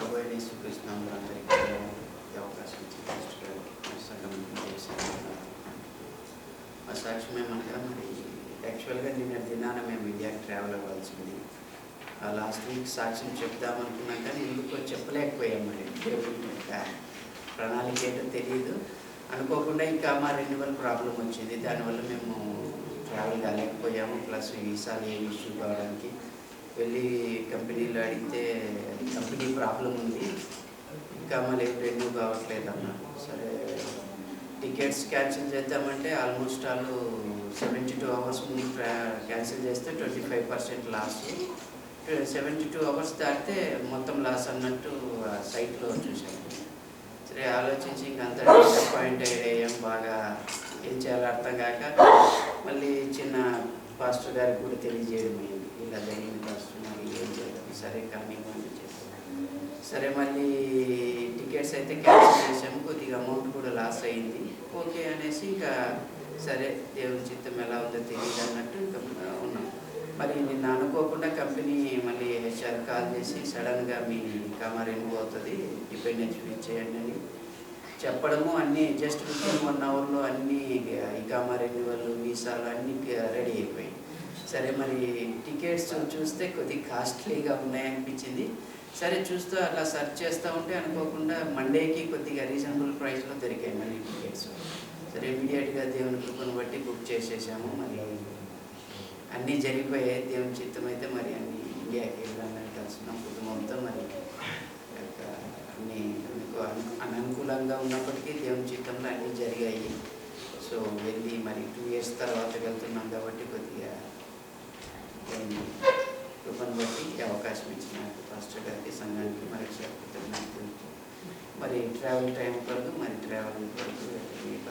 ప్రభు అయిన యేసుక్రీస్తు నామములో అందరికీ ఈ అవకాశం ఇచ్చిన సంఘం ఆ సాక్ష్యం ఏమనగా మరి యాక్చువల్గా నిన్న దినాన మేము ఇండియాకి ట్రావెల్ అవ్వాల్సింది. లాస్ట్ వీక్ సాక్ష్యం చెప్దామనుకున్నాం కానీ ఎందుకో చెప్పలేకపోయాం. మరి ప్రణాళిక ఏంటో తెలియదు. అనుకోకుండా ఇంకా మా రెన్యువల్ ప్రాబ్లం వచ్చింది. దానివల్ల మేము ట్రావెల్ కాలేకపోయాము. ప్లస్ వీసాలు ఏమి ఇష్యూ కావడానికి వెళ్ళి కంపెనీలో అడిగితే కంపెనీ ప్రాబ్లం ఉంది, ఇంకా మళ్ళీ రెన్యూ కావట్లేదు అన్నారు. సరే టికెట్స్ క్యాన్సిల్ చేద్దామంటే ఆల్మోస్ట్ వాళ్ళు 72 అవర్స్ ముందు క్యాన్సిల్ చేస్తే 25% లాస్, 72 అవర్స్ దాటితే మొత్తం లాస్ అన్నట్టు సైట్లో చూసాను. సరే ఆలోచించి ఇంకంతా డిసప్పాయింట్ అయ్యాం. బాగా ఏం చేయాలో అర్థం కాక మళ్ళీ చిన్న పాస్టర్ గారికి కూడా తెలియజేయడం అయింది, ఇలా జరిగింది పాస్టర్, మరి ఏం చేద్దాం, సరే కానీ సరే మళ్ళీ టికెట్స్ అయితే క్యాన్సిల్ చేసాము. కొద్దిగా అమౌంట్ కూడా లాస్ అయింది. ఓకే అనేసి ఇంకా సరే దేవుని చిత్తం ఎలా ఉందో తెలియదు అన్నట్టు ఇంకా ఉన్నాం. మరి నిన్న అనుకోకుండా కంపెనీ మళ్ళీ హెచ్ఆర్ కాల్ చేసి సడన్గా మీ కామా రెన్యూ అవుతుంది, డిపెండెన్స్ ఇచ్చేయండి అని చెప్పడము, అన్నీ జస్ట్ వితిన్ 1 అవర్లో అన్నీ ఈ కామా రెన్యువల్ వీసాలు అన్నీ రెడీ అయిపోయాయి. సరే మరి టికెట్స్ చూస్తే కొద్దిగా కాస్ట్లీగా ఉన్నాయనిపించింది. సరే చూస్తూ అలా సెర్చ్ చేస్తూ ఉంటే అనుకోకుండా మండేకి కొద్దిగా రీజనబుల్ ప్రైస్లో దొరికాయి మళ్ళీ టికెట్స్. సరే ఇమీడియట్గా దేవుని కృపను బట్టి బుక్ చేసేసాము. మరి అన్నీ జరిగిపోయాయి. దేవుని చిత్తం అయితే మరి అన్నీ ఇండియాకి వెళ్ళాలని కలిసినాం కుటుంబంతో. మరి అన్నీ అననుకూలంగా ఉన్నప్పటికీ దేవుని చిత్తంలో అన్నీ జరిగాయి. సో వెళ్ళి మరి 2 years తర్వాత వెళ్తున్నాం కాబట్టి కొద్దిగా కృపను బట్టి అవకాశం ఇచ్చిన పాస్టర్ గారికి, సంఘానికి మరి కృతజ్ఞతలు. మరి ట్రావెల్ టైం కొరకు మరి ట్రావెల్ కొరకు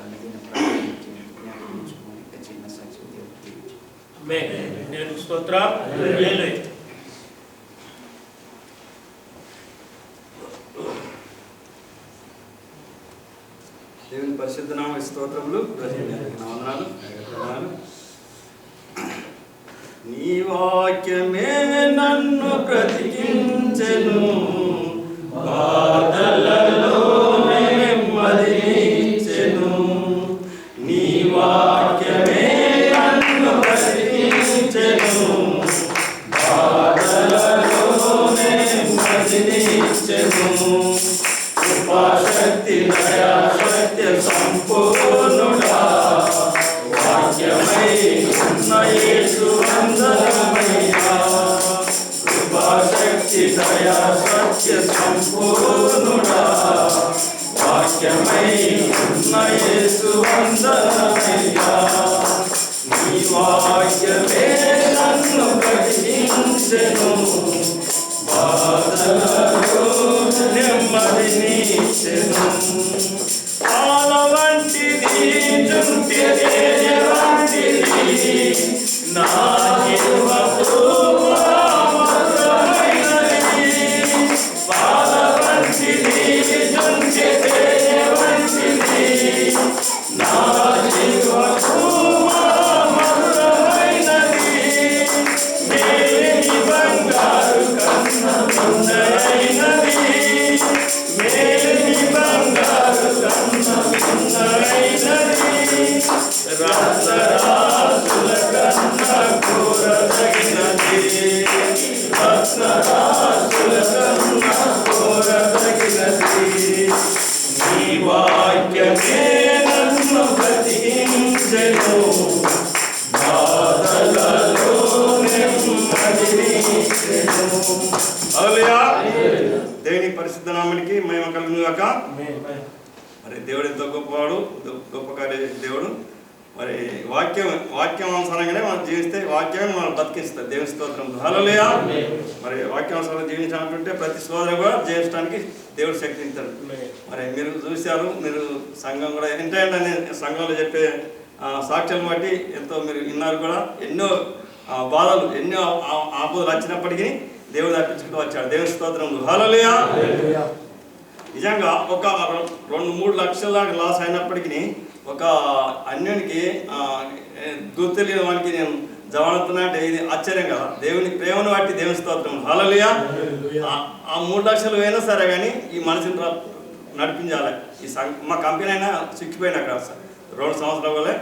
అనుదిన ప్రారంభించుకొని ఇంకా చిన్న సాక్షి దేవుడికి దేవుని పరిశుద్ధ నామ స్తోత్రములు, వందనాలు. నీ వాక్యమే నన్ను బ్రతికించెను, బాధలలో నెమ్మదినిచ్చెను. నీ వాక్యమే నన్ను బ్రతికించెను, బాధలలో నెమ్మదినిచ్చెను. కృపాశక్తి దయా సత్య సంపూర్ణుడా, వాక్యమై ఉన్న యేసు వందనమయ్యా. కృపాశక్తి దయా సత్య సంపూర్ణుడా, వాక్యమై ఉన్న యేసు వందనమయ్యా. నీ వాక్యమే నన్ను బ్రతికించెను, బాధలలో నెమ్మదినిచ్చెను. పాల వంటిది జుంటి వంటిది నా జీవపు మధురమైనది. పాల వంటిది జుంటి వంటిది నా జీవపు మధురమైనది. మేలి బంగారు కన్న సుందరైనది, మేలి బంగారు కన్న సుందరైనది. రత్నరాసుల కన్న కోరదగినది, రత్నరాసుల కన్న కోరదగినది. నీ వాక్యమే నన్ను బ్రతికించెను, బాధలలో నెమ్మదినిచ్చెను. హల్లెలూయా. దేవుని పరిశుద్ధ నామమునికి మహిమ కలుగును గాక. మరి దేవుడు ఎంతో గొప్పవాడు, గొప్ప కార్య దేవుడు. మరి వాక్యానుసారంగానే మనం జీవిస్తే వాక్యాన్ని మనం బతికిస్తారు. దేవుని స్తోత్రం. హల్లెలూయా. మరి వాక్యానుసారంగా జీవించాలంటే ప్రతి సోదరు కూడా జీవించడానికి దేవుడు శక్తి ఇస్తాడు. మరి మీరు చూశారు, మీరు సంఘం కూడా ఏంటంటే సంఘంలో చెప్పే సాక్ష్యాలను బట్టి ఎంతో మీరు విన్నారు కూడా. ఎన్నో బాధలు, ఎన్నో ఆపదలు వచ్చినప్పటికీ దేవుడు తప్పించుకుంటూ వచ్చాడు. దేవుని స్తోత్రం. హల్లెలూయా. నిజంగా ఒక 2-3 లక్షల దాకా లాస్ అయినప్పటికీ ఒక అన్యునికి గుర్తులేని వానికి నేను జవాడుతున్నా అంటే ఇది ఆశ్చర్యం కదా. దేవుని ప్రేమను బట్టి దేవుని స్తోత్రం. హల్లెలూయా. ఆ 3 లక్షలు అయినా సరే కానీ ఈ మనిషిని నడిపించాలి. మా కంపెనీ అయినా చిక్కిపోయినా అక్కడ 2 సంవత్సరాలే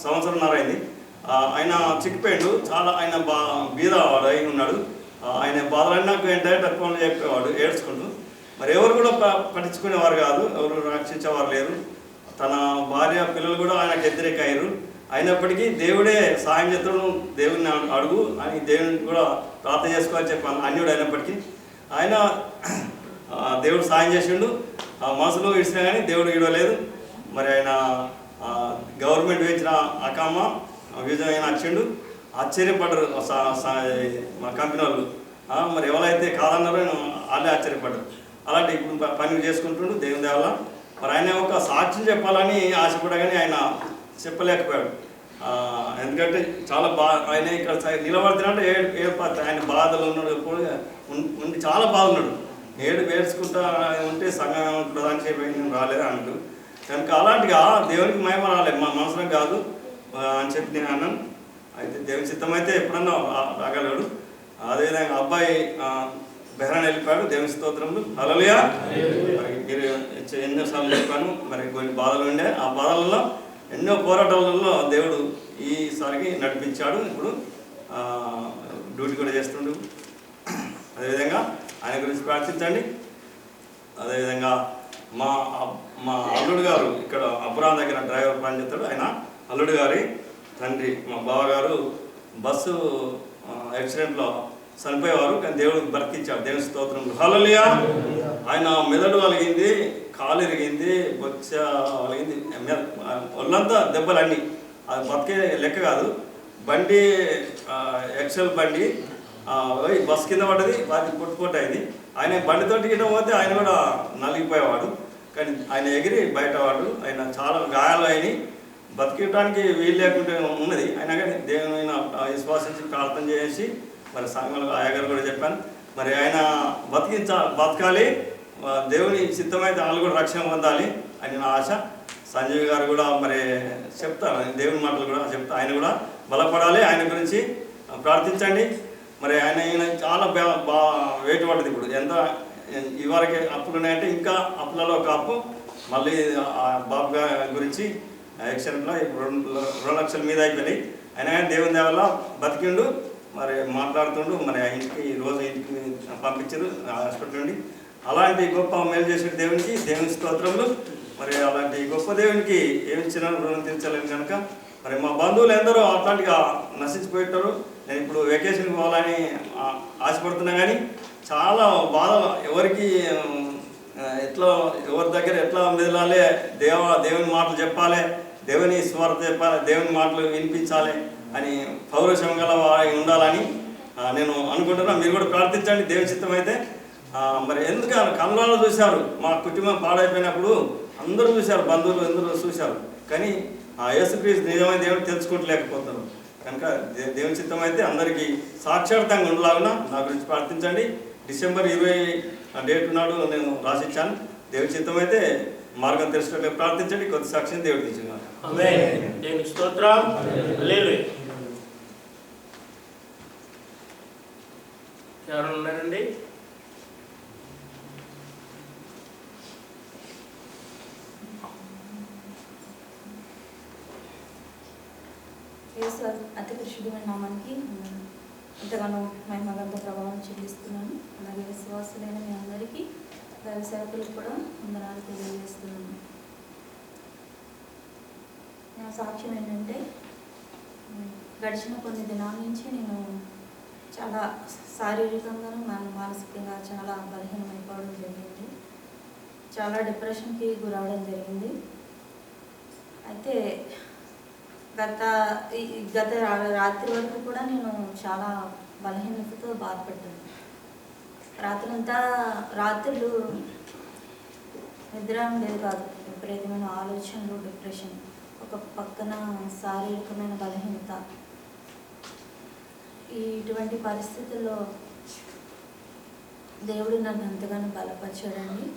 సంవత్సరంన్నర అయింది. ఆయన చిక్కిపోయాడు. చాలా ఆయన బీదవాడు అయి ఉన్నాడు. ఆయన బాధలన్నీ నాకు ఏంటంటే తక్కువ చెప్పేవాడు ఏడ్చుకుంటూ. మరి ఎవరు కూడా పట్టించుకునేవారు కాదు, ఎవరు రక్షించేవారు లేరు. తన భార్య పిల్లలు కూడా ఆయనకు వ్యతిరేకయ్యారు. అయినప్పటికీ దేవుడే సాయం చేస్తాడు, దేవుడిని అడుగు అని దేవుని కూడా ప్రార్థన చేసుకోవాలని చెప్పాను. అన్యుడు అయినప్పటికీ ఆయన దేవుడు సాయం చేసిండు. మనసులో ఇచ్చినా కానీ దేవుడు ఇవ్వలేదు. మరి ఆయన గవర్నమెంట్ వేసిన అకామ విజయం వచ్చిండు. ఆశ్చర్యపడ్డారు మా కంపెనీ వాళ్ళు. మరి ఎవరైతే కాదన్నారో వాళ్ళే ఆశ్చర్యపడ్డారు. అలాంటి ఇప్పుడు పని చేసుకుంటుండు దేవుని దేవల్ల. మరి ఆయన ఒక సాక్ష్యం చెప్పాలని ఆశపడగానే ఆయన చెప్పలేకపోయాడు. ఎందుకంటే చాలా ఆయన ఇక్కడ నిలబడుతున్నట్టు ఆయన బాధలు ఉన్నాడు. ఉండి చాలా బాగున్నాడు. ఏడ్చుకుంటా ఉంటే సంఘం ఏమంటుందో అని చెప్పి నేను రాలేదు అంటూ కనుక అలాంటిగా దేవునికి మహిమ రాలేదు, మా మనసులో కాదు అని చెప్పి నేను అన్నాను. అయితే దేవుని చిత్తం అయితే ఎప్పుడన్నా రాగలడు. అదేవిధంగా అబ్బాయి బెహ్రాన్ వెళ్ళిపోయాడు. దేవుని స్తోత్రములు. హల్లెలూయా. మీరు ఎన్నోసార్లు చెప్పాను, మరి కొన్ని బాధలు ఉండే. ఆ బాధలలో ఎన్నో పోరాటాలలో దేవుడు ఈసారికి నడిపించాడు. ఇప్పుడు డ్యూటీ కూడా చేస్తుండు. అదేవిధంగా ఆయన గురించి ప్రార్థించండి. అదేవిధంగా మా అల్లుడు గారు ఇక్కడ అబ్రాన్ దగ్గర డ్రైవర్ పని చేస్తాడు. ఆయన అల్లుడు గారి తండ్రి మా బావగారు బస్సు యాక్సిడెంట్లో చనిపోయేవారు, కానీ దేవుడు బ్రతికించాడు. దేవుని స్తోత్రం. హల్లెలూయా. ఆయన మెదడు వలిగింది, కాలు ఇరిగింది, బొచ్చ వలిగింది, ఒళ్ళంతా దెబ్బలన్నీ. అది బతికే లెక్క కాదు. బండి ఎక్సెల్ బండి బస్ కింద పడ్డది, వాటి పొట్టు అయింది. ఆయన బండితోటి కింద పోతే ఆయన కూడా నలిగిపోయేవాడు, కానీ ఆయన ఎగిరి బయటవాడు. ఆయన చాలా గాయాలు అయినాయి, బతికడానికి వీలు లేకుండా ఉన్నది. అయినా కానీ దేవుని విశ్వాసించి ప్రార్థన చేసి మరి సంఘంలో అయ్యగారు కూడా చెప్పాను. మరి ఆయన బతకాలి, దేవుని చిత్తమైతే వాళ్ళు కూడా రక్షణ పొందాలి అని నా ఆశ. సంజీవ్ గారు కూడా మరి చెప్తాను, దేవుని మాటలు కూడా చెప్తా. ఆయన కూడా బలపడాలి, ఆయన గురించి ప్రార్థించండి. మరి ఆయన చాలా వెయిట్ పడుతుంది. ఇప్పుడు ఎంత ఇవరకే అప్పులు ఉన్నాయంటే ఇంకా అప్పులలో ఒక అప్పు మళ్ళీ బాబు గురించి యాక్సిడెంట్లో ఇప్పుడు 2 లక్షల మీద అయిపోయినాయి. అయినా కానీ దేవుని దేవల్ల బతికిండు, మరి మాట్లాడుతుండు. మరి ఇంటికి రోజు ఇంటికి పంపించారు హాస్పిటల్ నుండి. అలాంటి గొప్ప మేలు చేసిన దేవునికి దేవుని స్తోత్రములు. మరి అలాంటి గొప్ప దేవునికి ఏమి ఇచ్చినా రుణం తీర్చలేము కనుక మరి మా బంధువులు ఎందరో అట్లాంటిగా నశించిపోయింటారు. నేను ఇప్పుడు వెకేషన్కి పోవాలని ఆశపడుతున్నా కానీ చాలా బాధ. ఎవరికి ఎట్లా ఎవరి దగ్గర ఎట్లా మెదలాలి, దేవుని మాటలు చెప్పాలి, దేవుని స్వార్థ చెప్పాలి, దేవుని మాటలు వినిపించాలి అని పౌరుషం గల ఉండాలని నేను అనుకుంటున్నాను. మీరు కూడా ప్రార్థించండి దేవుని చిత్తం అయితే. మరి ఎందుకు కళ్ళలో చూశారు, మా కుటుంబం పాడైపోయినప్పుడు అందరూ చూశారు, బంధువులు అందరూ చూశారు, కానీ యేసుక్రీస్తు నిజమైన దేవుడు తెలుసుకోవట్లేకపోతున్నారు. కనుక దేవుని చిత్తం అయితే అందరికీ సాక్షార్థంగా ఉండలాగున నా గురించి ప్రార్థించండి. డిసెంబర్ 20 డేట్ నాడు నేను రాసిచ్చాను. దేవుని చిత్తం అయితే మార్గం తెలుసుకుంటే ప్రార్థించండి. కొద్ది సాక్షిని దేవుడు తీసుకున్నాను. దేవుని స్తోత్రం. హల్లెలూయా. ఎవరు ఉన్నారండి? అతి పరిశుద్ధమైన నామానికి ఎంతగానో మహిమగంత ప్రభావం చెల్లిస్తున్నాను. అలాగే విశ్వాసులైన మీ అందరికీ దైవ సేవకులకు కూడా వందనాలు తెలియజేస్తున్నాను. నా సాక్ష్యం ఏంటంటే గడిచిన కొన్ని దినాల నుంచి నేను చాలా శారీరకంగాను మానసికంగా చాలా బలహీనమైపోవడం జరిగింది. చాలా డిప్రెషన్కి గురవడం జరిగింది. అయితే గత రాత్రి వరకు కూడా నేను చాలా బలహీనతతో బాధపడ్డాను. రాత్రులు నిద్ర ఉండేది కాదు. విపరీతమైన ఆలోచనలు, డిప్రెషన్, ఒక పక్కన శారీరకమైన బలహీనత. ఇటువంటి పరిస్థితుల్లో దేవుడు నన్ను ఎంతగానో బలపరిచాడండి.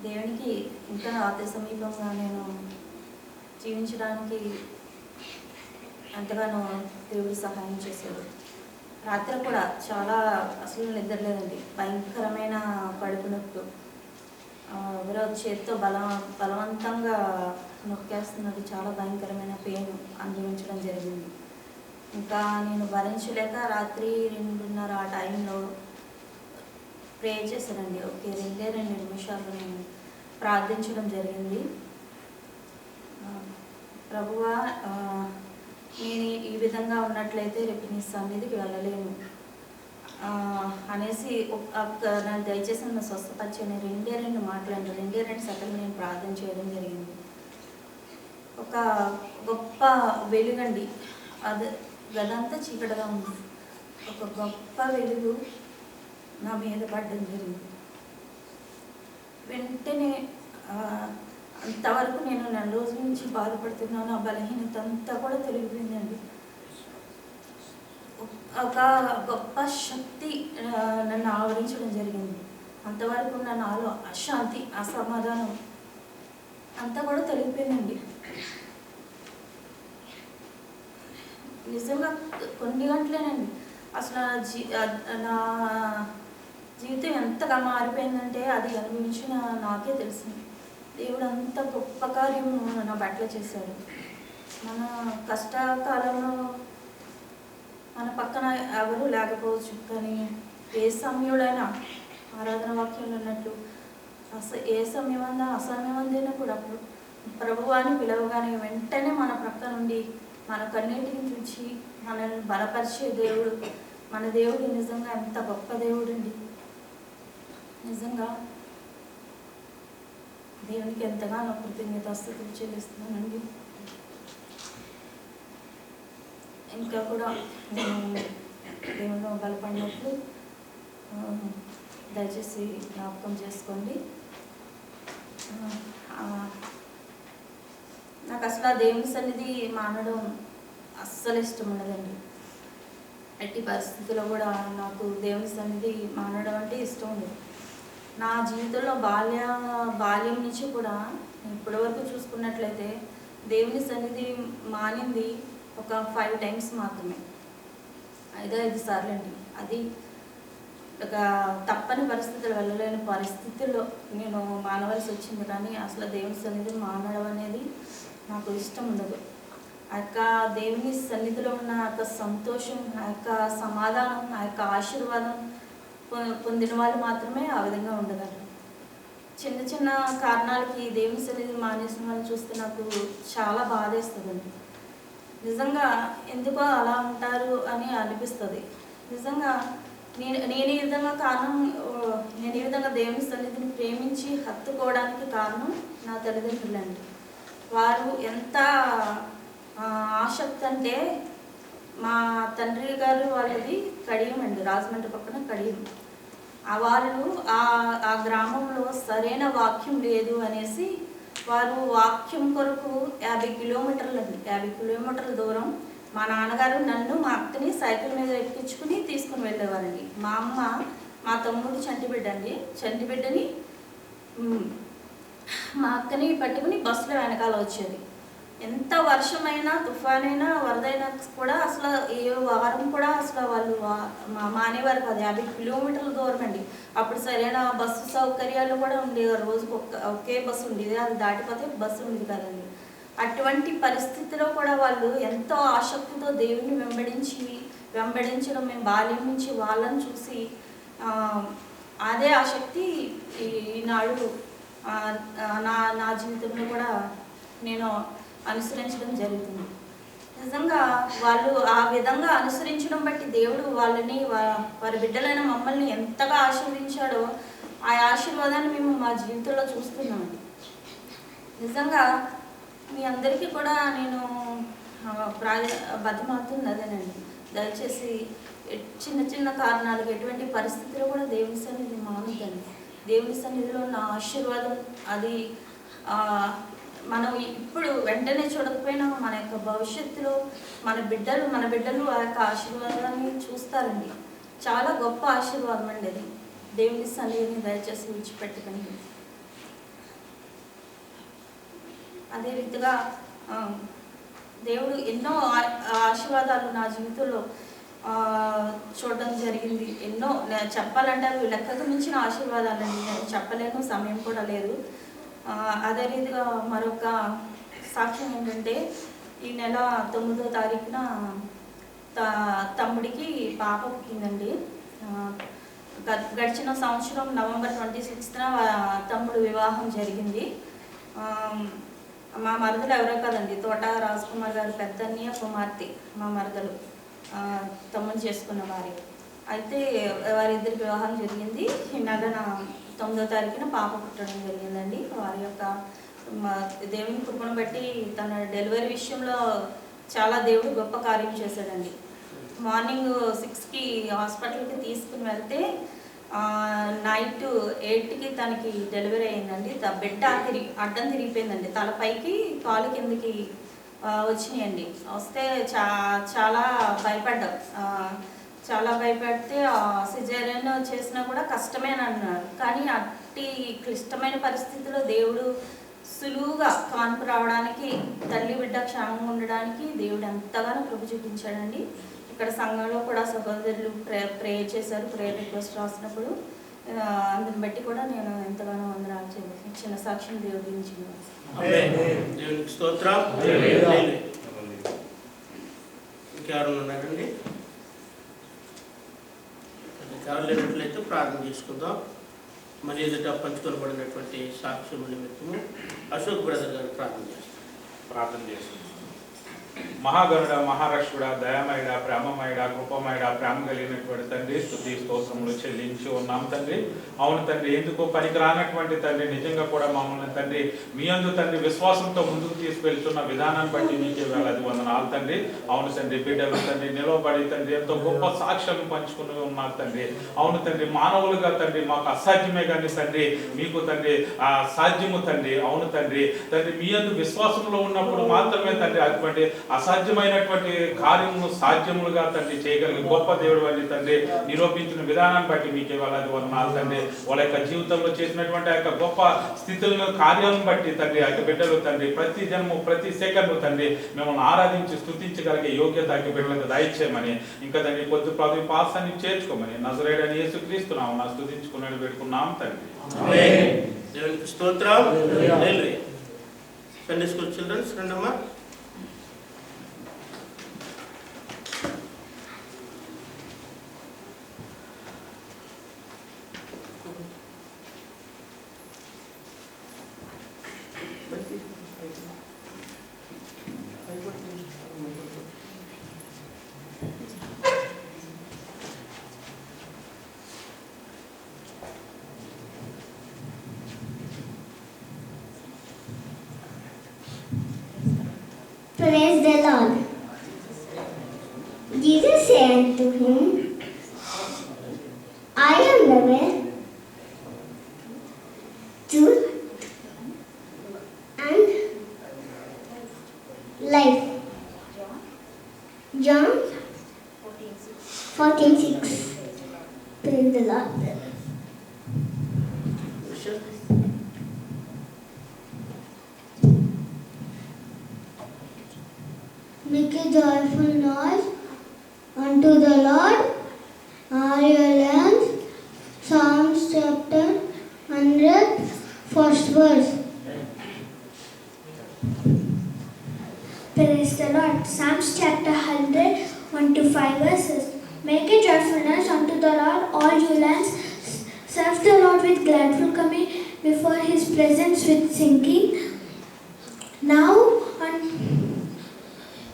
దేవునికి ఇంకా అతి సమీపంగా నేను జీవించడానికి ఎంతగానో దేవుడు సహాయం చేశాడు. రాత్రి కూడా చాలా అసలు నిద్రలేదండి. భయంకరమైన కడుపు నొప్పి, ఎవరో చేతితో బలవంతంగా నొక్కేస్తున్నాడు. చాలా భయంకరమైన పెయిన్ అనుభవించడం జరిగింది. ఇంకా నేను భరించలేక రాత్రి 2:30 ఆ టైంలో ప్రే చేశానండి. ఓకే, 2 నిమిషాలు నేను ప్రార్థించడం జరిగింది. ప్రభువా, నేను ఈ విధంగా ఉన్నట్లయితే రేపు నీ సన్నిధికి వెళ్ళలేను అనేసి నన్ను దయచేసి నన్ను స్వస్థపరిచని 2 మాటలండి. 2 సెకండ్లు నేను ప్రార్థన చేయడం జరిగింది. ఒక గొప్ప వెలుగండి, అది గదంతా చీకటిగా ఉంది. ఒక గొప్ప వెలుగు నా మీద పడడం జరిగింది. వెంటనే అంతవరకు నేను 4 రోజుల నుంచి బాధపడుతున్నాను. ఆ బలహీనత అంతా కూడా తొలగిపోయిందండి. ఒక గొప్ప శక్తి నన్ను ఆవరించడం జరిగింది. అంతవరకు ఉన్న నాలో అశాంతి, అసమాధానం అంతా కూడా తొలగిపోయిందండి. నిజంగా కొన్ని గంటలేనండి అసలు నా జీవితం ఎంతగా మారిపోయిందంటే అది అనుభవించిన నాకే తెలిసింది. దేవుడు అంత గొప్ప కార్యము నా పట్ల చేశాడు. మన కష్టకాలంలో మన పక్కన ఎవరు లేకపోవచ్చు, కానీ ఏ సమయంలోనైనా ఆరాధన వాక్యంలో అన్నట్టు ఏ సమయమైనా అసమయమైనా కూడా ప్రభువాన్ని పిలవగానే వెంటనే మన ప్రక్క నుండి మన కన్నీటిని చూచి మనల్ని బలపరిచే దేవుడు మన దేవుడు. నిజంగా ఎంత గొప్ప దేవుడు అండి. నిజంగా దేవునికి ఎంతగానో కృతజ్ఞతాస్తుతులు చెల్లిస్తున్నానండి. ఇంకా కూడా నేను దేవుడు బలపడినట్లు దయచేసి జ్ఞాపకం చేసుకోండి. నాకు అసలు ఆ దేవుని సన్నిధి మానడం అస్సలు ఇష్టం ఉండదండి. ఎట్టి పరిస్థితుల్లో కూడా నాకు దేవుని సన్నిధి మానడం అంటే ఇష్టం ఉండదు. నా జీవితంలో బాల్యం నుంచి కూడా ఇప్పటివరకు చూసుకున్నట్లయితే దేవుని సన్నిధి మానింది ఒక 5 టైమ్స్ మాత్రమే, 5 సార్లు అండి. అది ఒక తప్పని పరిస్థితులు, వెళ్ళలేని పరిస్థితుల్లో నేను మానవలసి వచ్చింది. కానీ అసలు దేవుని సన్నిధి మానడం అనేది నాకు ఇష్టం ఉండదు. ఆ యొక్క దేవుని సన్నిధిలో ఉన్న ఆ యొక్క సంతోషం, ఆ యొక్క సమాధానం, ఆ యొక్క ఆశీర్వాదం పొందిన వాళ్ళు మాత్రమే ఆ విధంగా ఉండగలరు. చిన్న చిన్న కారణాలకి దేవుని సన్నిధి మానేసిన వాళ్ళు చూస్తే నాకు చాలా బాధేస్తుందండి. నిజంగా ఎందుకో అలా ఉంటారు అని అనిపిస్తుంది. నిజంగా నేను ఈ విధంగా నేను ఈ విధంగా దేవుని సన్నిధిని ప్రేమించి హత్తుకోవడానికి కారణం నా తల్లిదండ్రులండి. వారు ఎంత ఆసక్తి అంటే, మా తండ్రి గారు వాళ్ళది కడియం అండి, రాజమండ్రి పక్కన కడియం. వాళ్ళు ఆ గ్రామంలో సరైన వాక్యం లేదు అనేసి వారు వాక్యం కొరకు 50 కిలోమీటర్లు అండి, 50 కిలోమీటర్ల దూరం మా నాన్నగారు నన్ను మా అక్కని సైకిల్ మీద ఎక్కించుకుని తీసుకుని వెళ్ళేవారండి. మా అమ్మ మా తమ్ముడు చంటిబిడ్డని మా అక్కని పట్టుకుని బస్సులో వెనకాల వచ్చేది. ఎంత వర్షమైనా, తుఫానైనా, వరదైనా కూడా అసలు ఏ వారం కూడా అసలు వాళ్ళు మానేవారు కాదు. 50 కిలోమీటర్ల దూరం అండి. అప్పుడు సరైన బస్సు సౌకర్యాలు కూడా ఉండేవి. రోజుకు ఒకే బస్సు ఉండేది, అది దాటిపోతే బస్సు ఉండేది కదండి. అటువంటి పరిస్థితిలో కూడా వాళ్ళు ఎంతో ఆసక్తితో దేవుని వెంబడించడం మేము బాల్యం నుంచి వాళ్ళని చూసి అదే ఆసక్తి ఈనాడు నా జీవితంలో కూడా నేను అనుసరించడం జరుగుతుంది. నిజంగా వాళ్ళు ఆ విధంగా అనుసరించడం బట్టి దేవుడు వాళ్ళని వారి బిడ్డలైన మమ్మల్ని ఎంతగా ఆశీర్వదించాడో ఆ ఆశీర్వాదాన్ని మేము మా జీవితంలో చూస్తున్నామండి. నిజంగా మీ అందరికీ కూడా నేను బతిమాలుతుంది అదేనండి. దయచేసి చిన్న చిన్న కారణాలకు ఎటువంటి పరిస్థితుల్లో కూడా దేవుని సన్నిధి మానొద్దండి. దేవుని సన్నిధిలో ఉన్న ఆశీర్వాదం అది మనం ఇప్పుడు వెంటనే చూడకపోయినా మన యొక్క భవిష్యత్తులో మన బిడ్డలు ఆ యొక్క ఆశీర్వాదాన్ని చూస్తారండి. చాలా గొప్ప ఆశీర్వాదం అండి అది. దేవుని సన్నిధిని దయచేసి విడిచిపెట్టకండి. అదే రీతిగా దేవుడు ఎన్నో ఆశీర్వాదాలు నా జీవితంలో చూడడం జరిగింది. ఎన్నో చెప్పాలంటే అవి లెక్కకు మించిన ఆశీర్వాదాలండి. నేను చెప్పలేను, సమయం కూడా లేదు. అదే రీతిగా మరొక సాక్ష్యం ఏంటంటే, ఈ నెల 9వ తారీఖున తమ్ముడికి పాప పుట్టిందండి. గడిచిన సంవత్సరం నవంబర్ 26న తమ్ముడు వివాహం జరిగింది. మా మరదలు ఎవరో కదండి, తోట రాజ్కుమార్ గారు పెద్దన్నయ్య కుమార్తె మా మరదలు, తమ్ముడు చేసుకున్న వారి. అయితే వారిద్దరికి వివాహం జరిగింది. ఈ నెల 9వ తారీఖున పాప పుట్టడం జరిగిందండి. వారి యొక్క దేవుని కృపను బట్టి తన డెలివరీ విషయంలో చాలా దేవుడు గొప్ప కార్యం చేశాడండి. మార్నింగ్ 6కి హాస్పిటల్కి తీసుకుని వెళ్తే నైట్ 8కి తనకి డెలివరీ అయిందండి. బెడ్ అడ్డం తిరిగిపోయిందండి. తలపైకి కాలు కిందకి వచ్చినాయండి. వస్తే చాలా భయపడ్డాం. చాలా భయపడితే సిజేరియన్ చేసినా కూడా కష్టమే అని అన్నారు. కానీ అట్టి క్లిష్టమైన పరిస్థితిలో దేవుడు సులువుగా కాన్పు రావడానికి, తల్లి బిడ్డ క్షేమంగా ఉండడానికి దేవుడు ఎంతగానో కృప చూపించాడండి. ఇక్కడ సంఘంలో కూడా సహోదరులు ప్రేయర్ చేశారు. ప్రేయర్ రిక్వెస్ట్ రాసినప్పుడు అందుని బట్టి కూడా నేను ఎంతగానో వందనాలు చిన్న సాక్ష్యం దేవుడి గురించి. దేవునికి స్తోత్రం. ఇంకెవరు ఉన్నారండి? ఎవరు లేనట్లయితే ప్రార్థన చేసుకుందాం. మన ఎదుట పంచుకొనబడినటువంటి సాక్ష్యం నిమిత్తము అశోక్ బ్రదర్ గారు ప్రార్థన చేస్తున్నాం. మహాగరుడ, మహారక్షుడ, దయామయుడ, ప్రేమమయుడ, కృపమయుడ, ప్రేమ కలిగినటువంటి తండ్రి, స్తుతి స్తోత్రములు చెల్లించి ఉన్నాం తండ్రి. అవును తండ్రి, ఎందుకు పనికిరానటువంటి తండ్రి నిజంగా కూడా మమ్మల్ని తండ్రి మీ యందు తండ్రి విశ్వాసంతో ముందుకు తీసుకెళ్తున్న విధానాన్ని బట్టి మీకే వేలాది వందనాలు తండ్రి. అవును తండ్రి, బిడ్డలు తండ్రి నిలవబడి తండ్రి ఎంతో గొప్ప సాక్ష్యం పంచుకుని ఉన్నారు తండ్రి. అవును తండ్రి, మానవులుగా తండ్రి మాకు అసాధ్యమే కానీ తండ్రి మీకు తండ్రి సాధ్యము తండ్రి. అవును తండ్రి, తండ్రి మీ యందు విశ్వాసంలో ఉన్నప్పుడు మాత్రమే తండ్రి అటువంటి అసాధ్యమైనటువంటి కార్యములు సాధ్యములుగా తండ్రి చేయగలిగే గొప్ప దేవుడు అని తండ్రి నిరూపించిన విధానాన్ని బట్టి మీకే వేలాది వందనాలు తండ్రి. వాళ్ళ యొక్క జీవితంలో చేసినటువంటి ఆ యొక్క గొప్ప స్థితులను కార్యాలను బట్టి తండ్రి ఆ యొక్క బిడ్డలు తండ్రి ప్రతి జన్మ ప్రతి సెకండ్ తండ్రి మిమ్మల్ని ఆరాధించి స్తుతించగలిగే యోగ్యత ఆ బిడ్డలకు దయచేయమని, ఇంకా తండ్రి కొద్ది పదవి పాసాన్ని చేర్చుకోమని నజరేయుడైన యేసుక్రీస్తునామమున నా స్తుతించుకున్నాడు పెట్టుకున్నాం తండ్రి. దేవునికి స్తోత్రం. సండే స్కూల్ చిల్డ్రన్స్ రండమ్మా. Praise the Lord. Jesus said to him, I am the way, truth, and life. John 14:6. Praise the Lord. Make a joyful noise unto the Lord, all your lands. Psalms chapter 100, first verse. Praise the Lord. Psalms chapter 100, 1-5 verses. Make a joyful noise unto the Lord, all you lands. Serve the Lord with gladful coming before his presence with singing.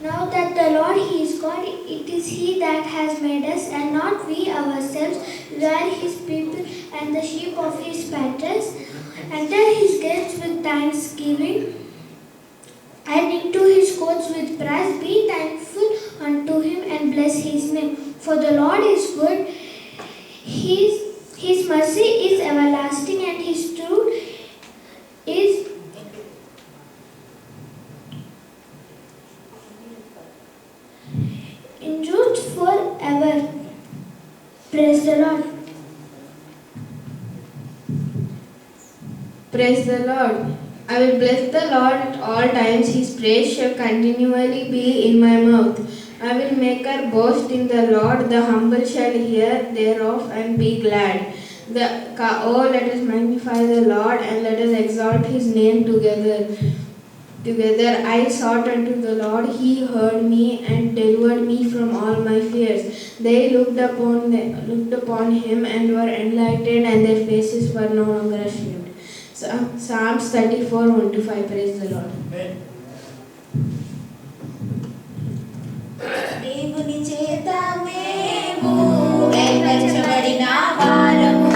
Now that the Lord, he is God, it is he that has made us and not we ourselves. We are his people and the sheep of his pastures. Enter his gates with thanksgiving and into his courts with praise. Be thankful unto him and bless his name. For the Lord is good, his mercy is everlasting and his truth is endures forever. Praise the Lord. Praise the Lord. I will bless the Lord at all times. His praise shall continually be in my mouth. I will make her boast in the Lord. The humble shall hear thereof and be glad. Oh, let us magnify the Lord and let us exalt his name together. I sought unto the Lord, he heard me and delivered me from all my fears. They looked upon him and were enlightened, and their faces were no longer ashamed. Psalms 34, 1-5. Praise the Lord. దేవుని చేత మేము ఏర్పరచబడిన వారము,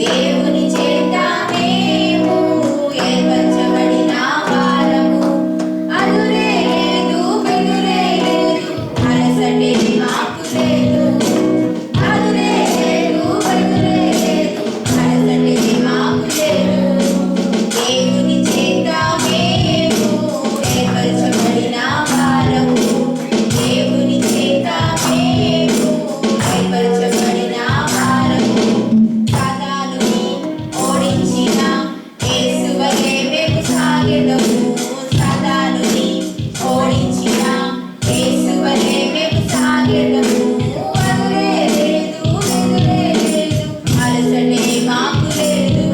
దేవుని చేత మేము ఏర్పరచబడిన వారము. అదురే లేదు, బెదురే లేదు, అలసటే మాకు లేదు. అదురే లేదు, బెదురే లేదు, అలసటే మాకు లేదు. దేవుని చేత మేము ఏర్పరచబడిన వారము, దేవుని చేత మేము ఏర్పరచబడిన వారము. సాతానుని ఓడించిన యేసువలే మేము సాగెదము. సాతానుని ఓడించిన యేసువలే మేము సాగెదము. అదురే లేదు, బెదురే లేదు, అలసటే మాకు లేదు.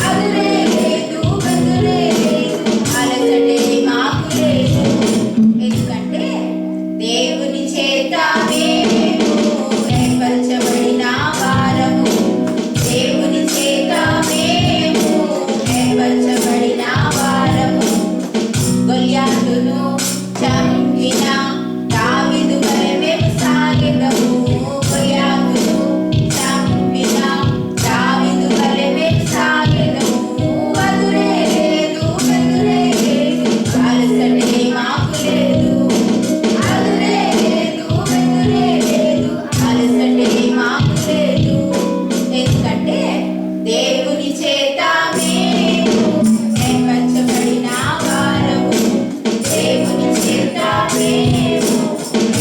అదురే లేదు, బెదురే లేదు, అలసటే మాకు లేదు. ఎందుకంటే దేవుని చేత మేము ఏర్పరచబడిన వారము, దేవుని చేత మేము ఏర్పరచబడిన వారము. గొల్యాతును చంపిన దావీదు వలె మేము సాగెదము. గొల్యాతును చంపిన దావీదు వలె మేము సాగెదము. అదురే లేదు, బెదురే లేదు, అలసటే మాకు లేదు. అదురే లేదు, బెదురే లేదు, అలసటే మాకు లేదు. ఎందుకంటే దేవుని చేత మేము ఏర్పరచబడిన వారము, దేవుని చేత మేము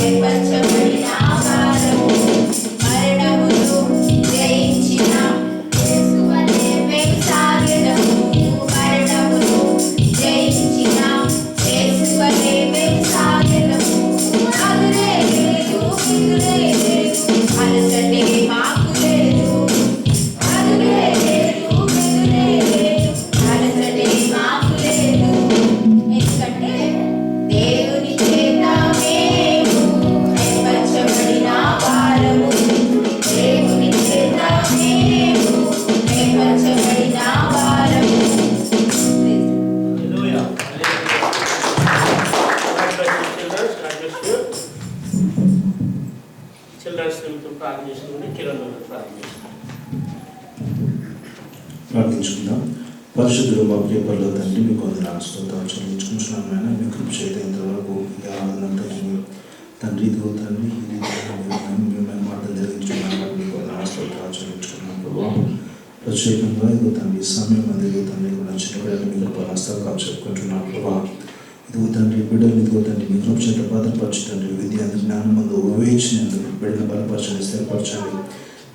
ఏర్పరచబడిన వారము. మరణమును జయించిన యేసువలే మేము సాగెదము. మరణమును జయించిన యేసువలే మేము సాగెదము. అదురే లేదు, బెదురే లేదు, అలసటే మాకు లేదు. అదురే లేదు, బెదురే లేదు, అలసటే మాకు లేదు. ఎందుకంటే దేవుని చేత మేము ఏర్పరచబడిన వారము, దేవుని చేత మేము ఏర్పరచబడిన వారము. Hallelujah. God bless you, children. God bless you. Children's నిమిత్తం ప్రార్థన చేసుకుని కిరణ్ ప్రార్థన చేస్తాం. ప్రార్థించుకుందాం. పరిశుద్ధుడు మా ప్రియ పరలోక తండ్రి, మీకు వందనాలు స్తోత్రాలు చెల్లించుకుంటున్నాను నాయన. మీ కృప చేత ఇంతవరకు ఈ ఆరాధనంతా తండ్రి ఇదిగో తండ్రి ఈ రీతిగా మేము మాటలు జరిగించుకున్నాను. మీకు వందనాలు స్తోత్రాలు చెల్లించుకున్నాను ప్రభావ. ప్రత్యేకంగా ఇదిగో తండ్రి ఈ సమయం అది ఇదిగో తండ్రి కూడా చిన్న బిడ్డలు మీ కృప హస్తాలు చెప్పుకుంటున్నాను ప్రభావ. ఇదిగో తండ్రి బిడ్డలు ఇదిగో తండ్రి మీ కృప చేత భద్రపరచు తండ్రి. విద్య జ్ఞానం మందు వివేచనందుకు బిడ్డలు బలపరచండి, స్థిరపరచండి.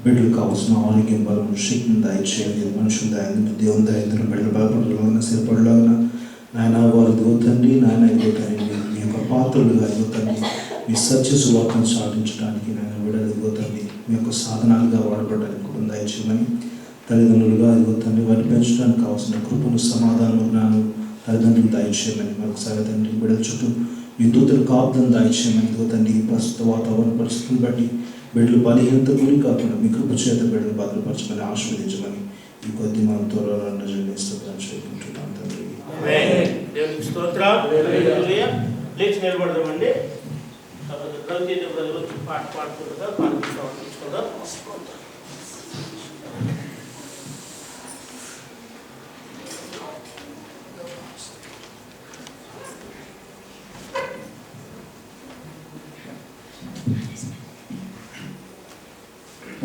బిడ్డలు కావాల్సిన ఆరోగ్యం, బలం, శక్తిని దయచేయండి. మనుషులు దయందు దేవుని దయందును బిడ్డలు బలపడలాగా స్థిరపడలాగా నాయన వారు ఇదిగో తండ్రి నాయన ఇదిగో తండ్రి మీ యొక్క పాత్రలుగా ఇదిగో తండ్రి మీ సత్య సువార్తను సాధించడానికి నాయన బిడ్డలు ఇదిగో తండ్రి మీ యొక్క సాధనాలుగా వాడబడడానికి కృపను దయచేయమని, తల్లిదండ్రులుగా ఇదిగో తండ్రి వారిని పెంచడానికి కావాల్సిన కృపను, సమాధానం, జ్ఞానం తల్లిదండ్రులు దయచేయమని, మరొకసారి తండ్రి బిడ్డల చుట్టూ మీ దూతలు కాపుదలను దయచేయమని ఇదిగో తండ్రి ఈ ప్రస్తుత వాతావరణ పరిస్థితులను బట్టి బిడ్డలు బలహీనత గురి కాకుండా మీ కృప చేత బిడ్డలు భద్రపరచమని, ఆశీర్వదించమని ఈ కొద్ది మనం త్వరలో చేసుకుంటున్నాం తండ్రి. దేవునికి స్తోత్రం. హల్లెలూయా. లేచి నిలబడదామండి. రవితేజ బ్రదర్ వచ్చి పాట పాడుతుండగా పాడుకుందాం.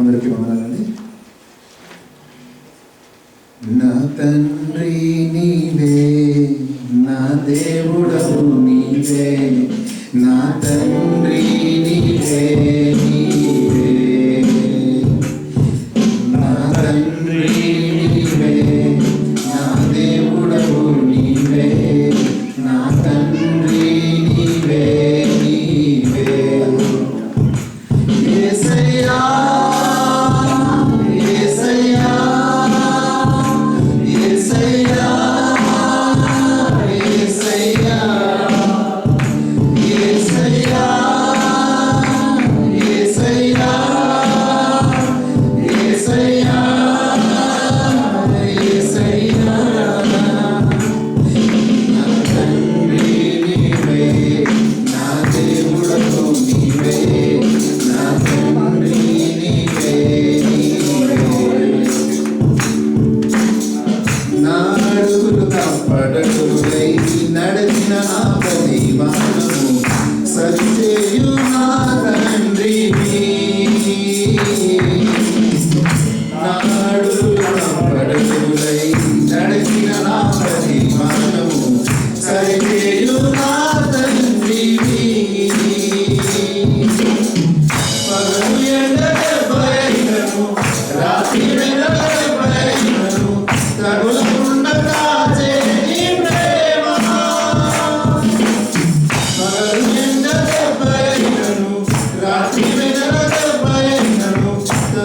అందరికీ వందనాలండి. నా తండ్రి నీవే, నా దేవుడవు నీవే, నా తండ్రి నీవే, నీవే నా తండ్రి నీవే, నా దేవుడవు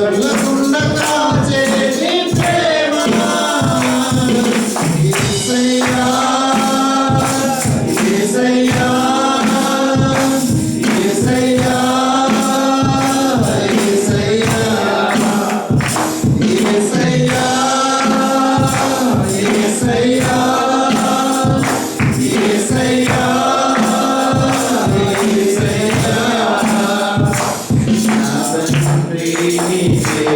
వదలకుండా కాచేటి ప్రేమ యేసయ్యా యేసయ్యా యేసయ్యా యేసయ్యా యేసయ్యా యేసయ్యా యేసయ్యా యేసయ్యా నా తండ్రి నీవే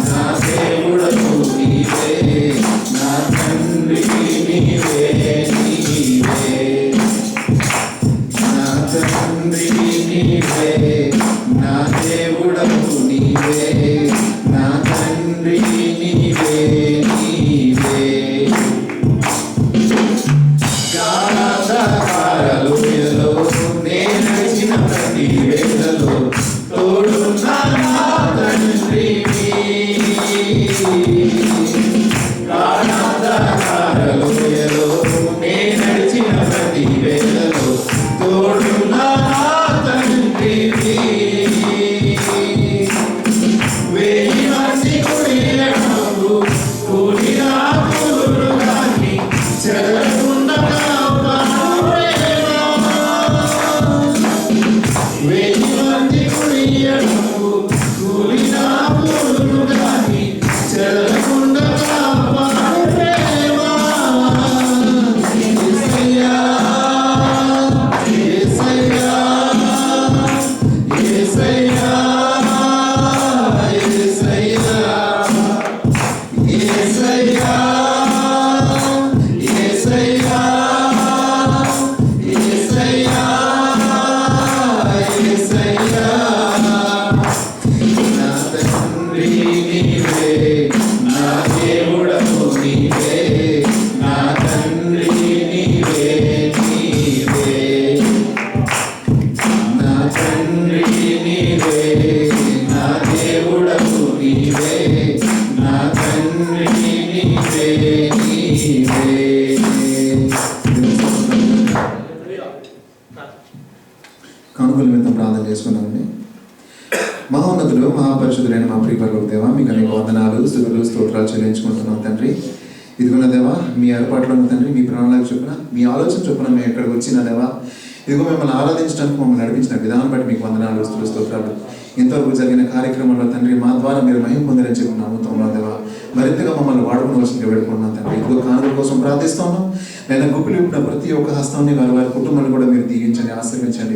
నా దేవుడవు నీవే నా తండ్రి నీవే నీవే నా తండ్రి నీవే నా దేవుడవు నీవే నా తండ్రి నీవే నీవే గాఢాకారలోయలో నేను నడిచిన ప్రతి వేళలో తోడున్నా నా తండ్రివి గాఢాకారలోయలో నేను నడిచిన ప్రతి వేళలో తోడున్నా నా తండ్రివి వేయి మంది కుడిలకు కూలినా కూలుగాని చెదరకుండా వేయి మంది కుడిలకు కూలినా కూలుగాని చెదరకుండా యేసయ్యా యేసయ్యా యేసయ్యా యేసయ్యా యేసయ్యా యేసయ్యా యేసయ్యా యేసయ్యా నా తండ్రి నీవే నా దేవుడవు నీవే నా తండ్రి నీవే నీవే నా తండ్రి నీవే నా దేవుడవు నీవే నా తండ్రి నీవే నీవే కానుకల మీద ప్రార్థన చేసుకున్నామండి. మహోన్నతులు మహాపరిశుద్ధులైన మా ప్రియపరలోక దేవా మీకు అనేక వందనాలు స్తుతులు స్తోత్రాలు చెల్లించుకుంటున్నాం తండ్రి. ఇదిగోన్న దేవా మీ ఏర్పాట్లో ఉన్న తండ్రి మీ ప్రణాళిక చొప్పున మీ ఆలోచన చొప్పున మేము ఎక్కడికి వచ్చిన దేవా ఇదిగో మిమ్మల్ని ఆరాధించడానికి మమ్మల్ని నడిపించిన విధానం బట్టి మీకు వందనాలు స్తుతులు స్తోత్రాలు. ఇంతవరకు జరిగిన కార్యక్రమంలో తండ్రి మా ద్వారా మీరు మహిమ పొందిరని చెప్పి నమ్ముతున్నాం దేవా. మరింతగా మమ్మల్ని వాడుకోవాల్సిందిగా వేడుకుంటున్నాం తండ్రి. ఇదిగో కానుకల కోసం ప్రార్థిస్తున్నాం. నేను గుప్పిలి ఉన్న ప్రతి ఒక్క హస్తాన్ని వారి కుటుంబాన్ని కూడా మీరు దీవించండి, ఆశీర్వించండి.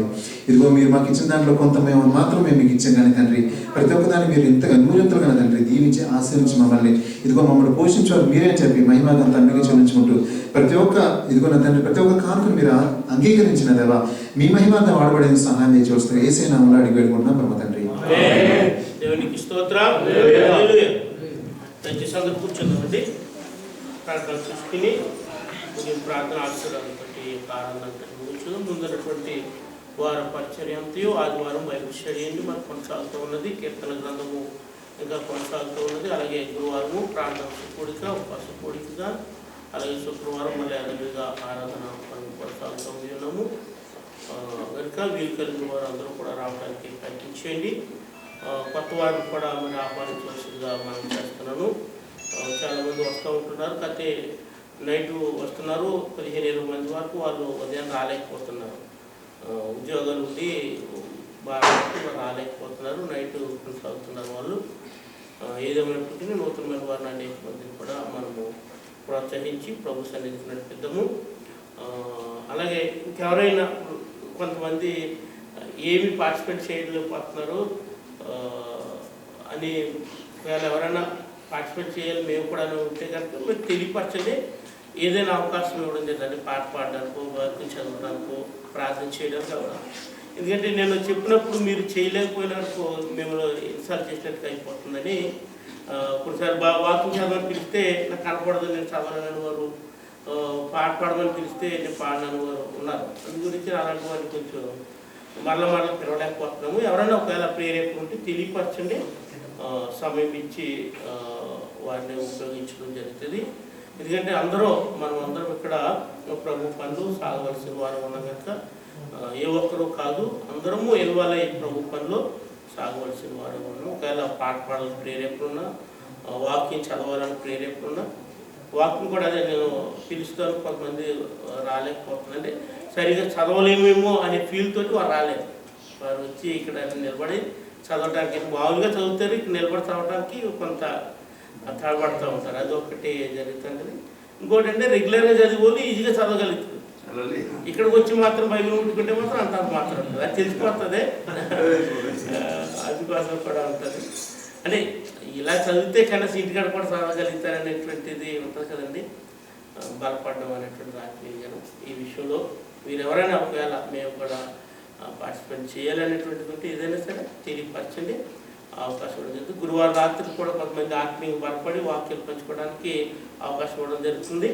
ఇదిగో మీరు మాకు ఇచ్చిన దాంట్లో కొంత మేము మాత్రమే మీకు ఇచ్చాం కానీ తండ్రి ప్రతి ఒక్కదాన్ని మీరు ఇంతగా నూరింతలుగా తండ్రి దీవించి ఆశీర్వించి మమ్మల్ని ఇదిగో మమ్మల్ని పోషించారు మీరే అని చెప్పి మహిమగంతా మీకు చెల్లించుకుంటూ ప్రతి ఒక్క ఇదిగో నా తండ్రి ప్రతి ఒక్క కానుకను మీరు అంగీకరించిన దేవా మీ మహిమంతా వాడబడేది సహాయం చేసి వస్తారు. ఏసే నామములో అడిగి వేడుకుంటున్నాం పరమ తండ్రి. దేవునికి స్తోత్రం. దయచేసి అందరూ కూర్చుందామండి. ప్రార్థన చూసుకుని ప్రార్థన ఆశీర్వాదం బట్టి ఆనందంగా కూర్చుందాం. ముందున్నటువంటి వార పరిచర్యంతో ఆదివారం బైబిల్ స్టడీ అండి మనకు కొనసాగుతూ ఉన్నది. కీర్తన గ్రంథము ఇంకా కొనసాగుతూ ఉన్నది. అలాగే గురువారము ప్రార్థన కూడిక ఉపవాస కూడికగా, అలాగే శుక్రవారం మళ్ళీ అదవిగా ఆరాధన కొనసాగుతూ ఉన్నాము. కనుక వీలు కలిగిన వారు అందరూ కూడా రావడానికి ప్రయత్నించేయండి. కొత్త వారిని కూడా మరి ఆహ్వానించవలసిందిగా మనం చేస్తున్నాను. చాలామంది వస్తూ ఉంటున్నారు, అయితే నైట్ వస్తున్నారు. 15-20 మంది వరకు వాళ్ళు ఉదయం రాలేకపోతున్నారు. ఉద్యోగాలు ఉండి బాగా రాలేకపోతున్నారు, నైట్ కొనసాగుతున్నారు వాళ్ళు. ఏదేమైనప్పటికీ నూతనమైన వారిని అనేక మందిని కూడా మనము ప్రోత్సహించి ప్రభు సన్నిధికి నడిపిద్దాము. అలాగే ఇంకెవరైనా కొంతమంది ఏమి పార్టిసిపేట్ చేయలేకపోతున్నారు అని ఎవరైనా పార్టిసిపేట్ చేయాలి మేము కూడా ఉంటే కనుక మీరు తెలియపరచండి. ఏదైనా అవకాశం ఇవ్వడం జరిగిందండి, పాట పాడడానికో వర్క్ చదవడానికో ప్రార్థన చేయడానికి అవడం. ఎందుకంటే నేను చెప్పినప్పుడు మీరు చేయలేకపోయినాకో మిమ్మల్ని ఇన్స్టాల్ చేసినట్టుగా అయిపోతుందని కొన్నిసార్లు వాకింగ్ చదవని పిలిస్తే నాకు కనపడదు, నేను చదవలేని వారు, పాట పాడమని పిలిస్తే నేను పాడని వారు ఉన్నారు. అందు గురించి అలాంటి వారిని కొంచెం మరల పిలవలేకపోతున్నాము. ఎవరైనా ఒకవేళ ప్రేరేపణ ఉంటే తెలియపరచండి, సమయం ఇచ్చి వారిని ఉపయోగించడం జరుగుతుంది. ఎందుకంటే మనమందరం ఇక్కడ ప్రభు పనులు సాగవలసిన వారు ఉన్నాం కనుక ఏ ఒక్కరూ కాదు, అందరము ఎలవాలై ప్రభు పనిలో సాగవలసిన వారు ఉన్నాం. ఒకవేళ పాట పాడాలని ప్రేరేపణ ఉన్నా, వాక్యం చదవాలని ప్రేరేపణ ఉన్నా, వాక్యం కూడా అదే నేను పిలుస్తాను. కొంతమంది రాలేకపోతున్నారు, అంటే సరిగా చదవలేమేమో అనే ఫీల్ తోటి వారు రాలేదు. వారు వచ్చి ఇక్కడ నిలబడి చదవడానికి మామూలుగా చదువుతారు, ఇక్కడ నిలబడి చదవడానికి కొంత తడబడుతూ ఉంటారు. అది ఒకటి జరుగుతుంటుంది. ఇంకోటి అంటే రెగ్యులర్గా చదివి వాళ్ళు ఈజీగా చదవగలుగుతారు. ఇక్కడికి వచ్చి మాత్రం బైబిల్ ముట్టుకుంటే మాత్రం అంత మాత్రం ఉంటుంది, అది తెలిసిపోతుంది. అందుకోసం కూడా ఉంటుంది. అంటే ఇలా చదివితే కనీసం ఇంటికాడ కూడా చదవగలుగుతారనేటువంటిది ఉంటుంది కదండి. బలపడడం అనేటువంటి ఆత్మీయం. ఈ విషయంలో మీరు ఎవరైనా ఒకవేళ మేము కూడా పార్టిసిపేట్ చేయాలనేటువంటిది ఉంటే ఏదైనా సరే తెలియపరచండి, అవకాశం ఇవ్వడం జరుగుతుంది. గురువారం రాత్రి కూడా కొంతమంది ఆత్మీయంగా బలపడి వాక్యాలు పంచుకోవడానికి అవకాశం ఇవ్వడం జరుగుతుంది.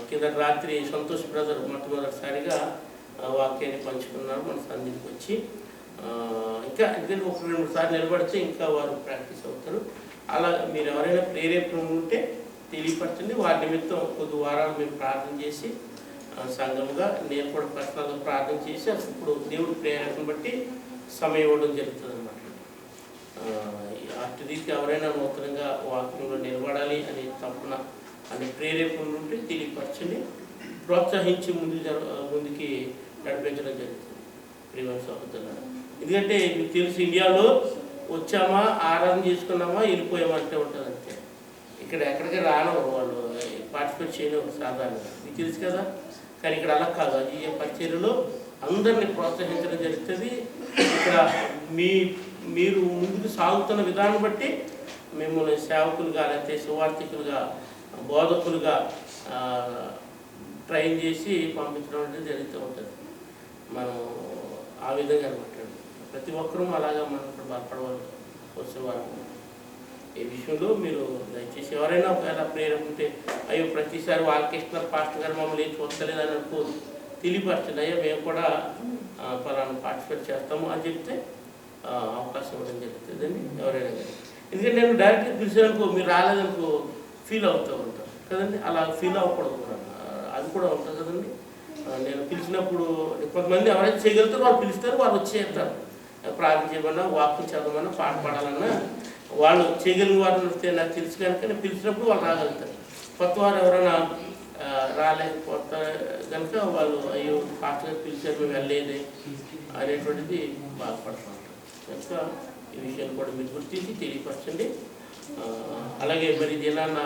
కింద రాత్రి సంతోష్ బ్రదర్ మొట్టమొదటిసారిగా వాక్యాన్ని పంచుకున్నారు మన సంధికి వచ్చి. ఇంకా ఎందుకంటే 1-2 సార్లు నిలబడితే ఇంకా వారు ప్రాక్టీస్ అవుతారు. అలా మీరు ఎవరైనా ప్రేరేపణ ఉంటే తెలియపరచండి. వారి నిమిత్తం కొద్ది వారాలు మేము ప్రార్థన చేసి సంఘంగా నేను కూడా పర్సనల్గా ప్రార్థన చేసి అప్పుడు దేవుడి ప్రేరేపణ బట్టి సమయం ఇవ్వడం జరుగుతుంది అన్నమాట. అటు రీతి ఎవరైనా నూతనంగా వాక్యంలో నిలబడాలి అనే తప్పున అనే ప్రేరేపణ ఉంటే తెలియపరచండి, ప్రోత్సహించి ముందుకి నడిపించడం జరుగుతుంది ప్రియమైన సహోదరులారా. ఎందుకంటే మీకు తెలుసు, ఇండియాలో వచ్చామా ఆరాధన చేసుకున్నామా వెళ్ళిపోయామా అంటే ఉంటుంది అంతే. ఇక్కడ ఎక్కడికి రాను వాళ్ళు పార్టిసిపేట్ చేయడం సాధారణంగా మీకు తెలుసు కదా. కానీ ఇక్కడ అలా కాదు. ఈ పరిచర్యలో అందరినీ ప్రోత్సహించడం జరుగుతుంది. ఇక్కడ మీరు ముందుకు సాగుతున్న విధానం బట్టి మిమ్మల్ని సేవకులుగా లేకపోతే సువార్థికులుగా బోధకులుగా ట్రైన్ చేసి పంపించడం అనేది జరుగుతూ ఉంటుంది. మనం ఆ విధంగా అనమాట. ప్రతి ఒక్కరూ అలాగా మనం ఇప్పుడు బలపడవాలి వచ్చేవారు. ఈ విషయంలో మీరు దయచేసి ఎవరైనా ఒకవేళ ప్రేరణ ఉంటే అయ్యో ప్రతిసారి వాళ్ళకి ఇస్తున్నారు పాస్టర్ గారు మమ్మల్ని ఏం చూస్తలేదని అనుకోదు, తెలియపరచండి. అయ్యా మేము కూడా పలానా పార్టిసిపేట్ చేస్తాము అని చెప్తే అవకాశం ఇవ్వడం జరుగుతుందండి ఎవరైనా కానీ. ఎందుకంటే నేను డైరెక్ట్గా పిలిచానుకో మీరు రాలేదనుకో ఫీల్ అవుతూ ఉంటాను కదండి. అలా ఫీల్ అవ్వకూడదు కూడా, అది కూడా ఉంటుంది కదండి. నేను పిలిచినప్పుడు కొంతమంది ఎవరైతే చేయగలుగుతారో వాళ్ళు పిలుస్తారు, వాళ్ళు వచ్చేస్తారు. ప్రార్థన చేయమన్నా, వాక్యం చదవమన్నా, పాట పాడాలన్నా వాళ్ళు చేయగలిగిన వారిని వస్తే నాకు తెలుసు కనుక నేను పిలిచినప్పుడు వాళ్ళు రాగలుగుతారు. కొత్త వారు ఎవరైనా రాలేకపోతే కనుక వాళ్ళు అయ్యో పాస్టర్ గారు పిలిచారు మేము వెళ్ళలేదే అనేటువంటిది బాధపడుతూ ఉంటారు. కనుక ఈ విషయాన్ని కూడా మీరు గుర్తించి తెలియపరచండి. అలాగే మరి దినాన్న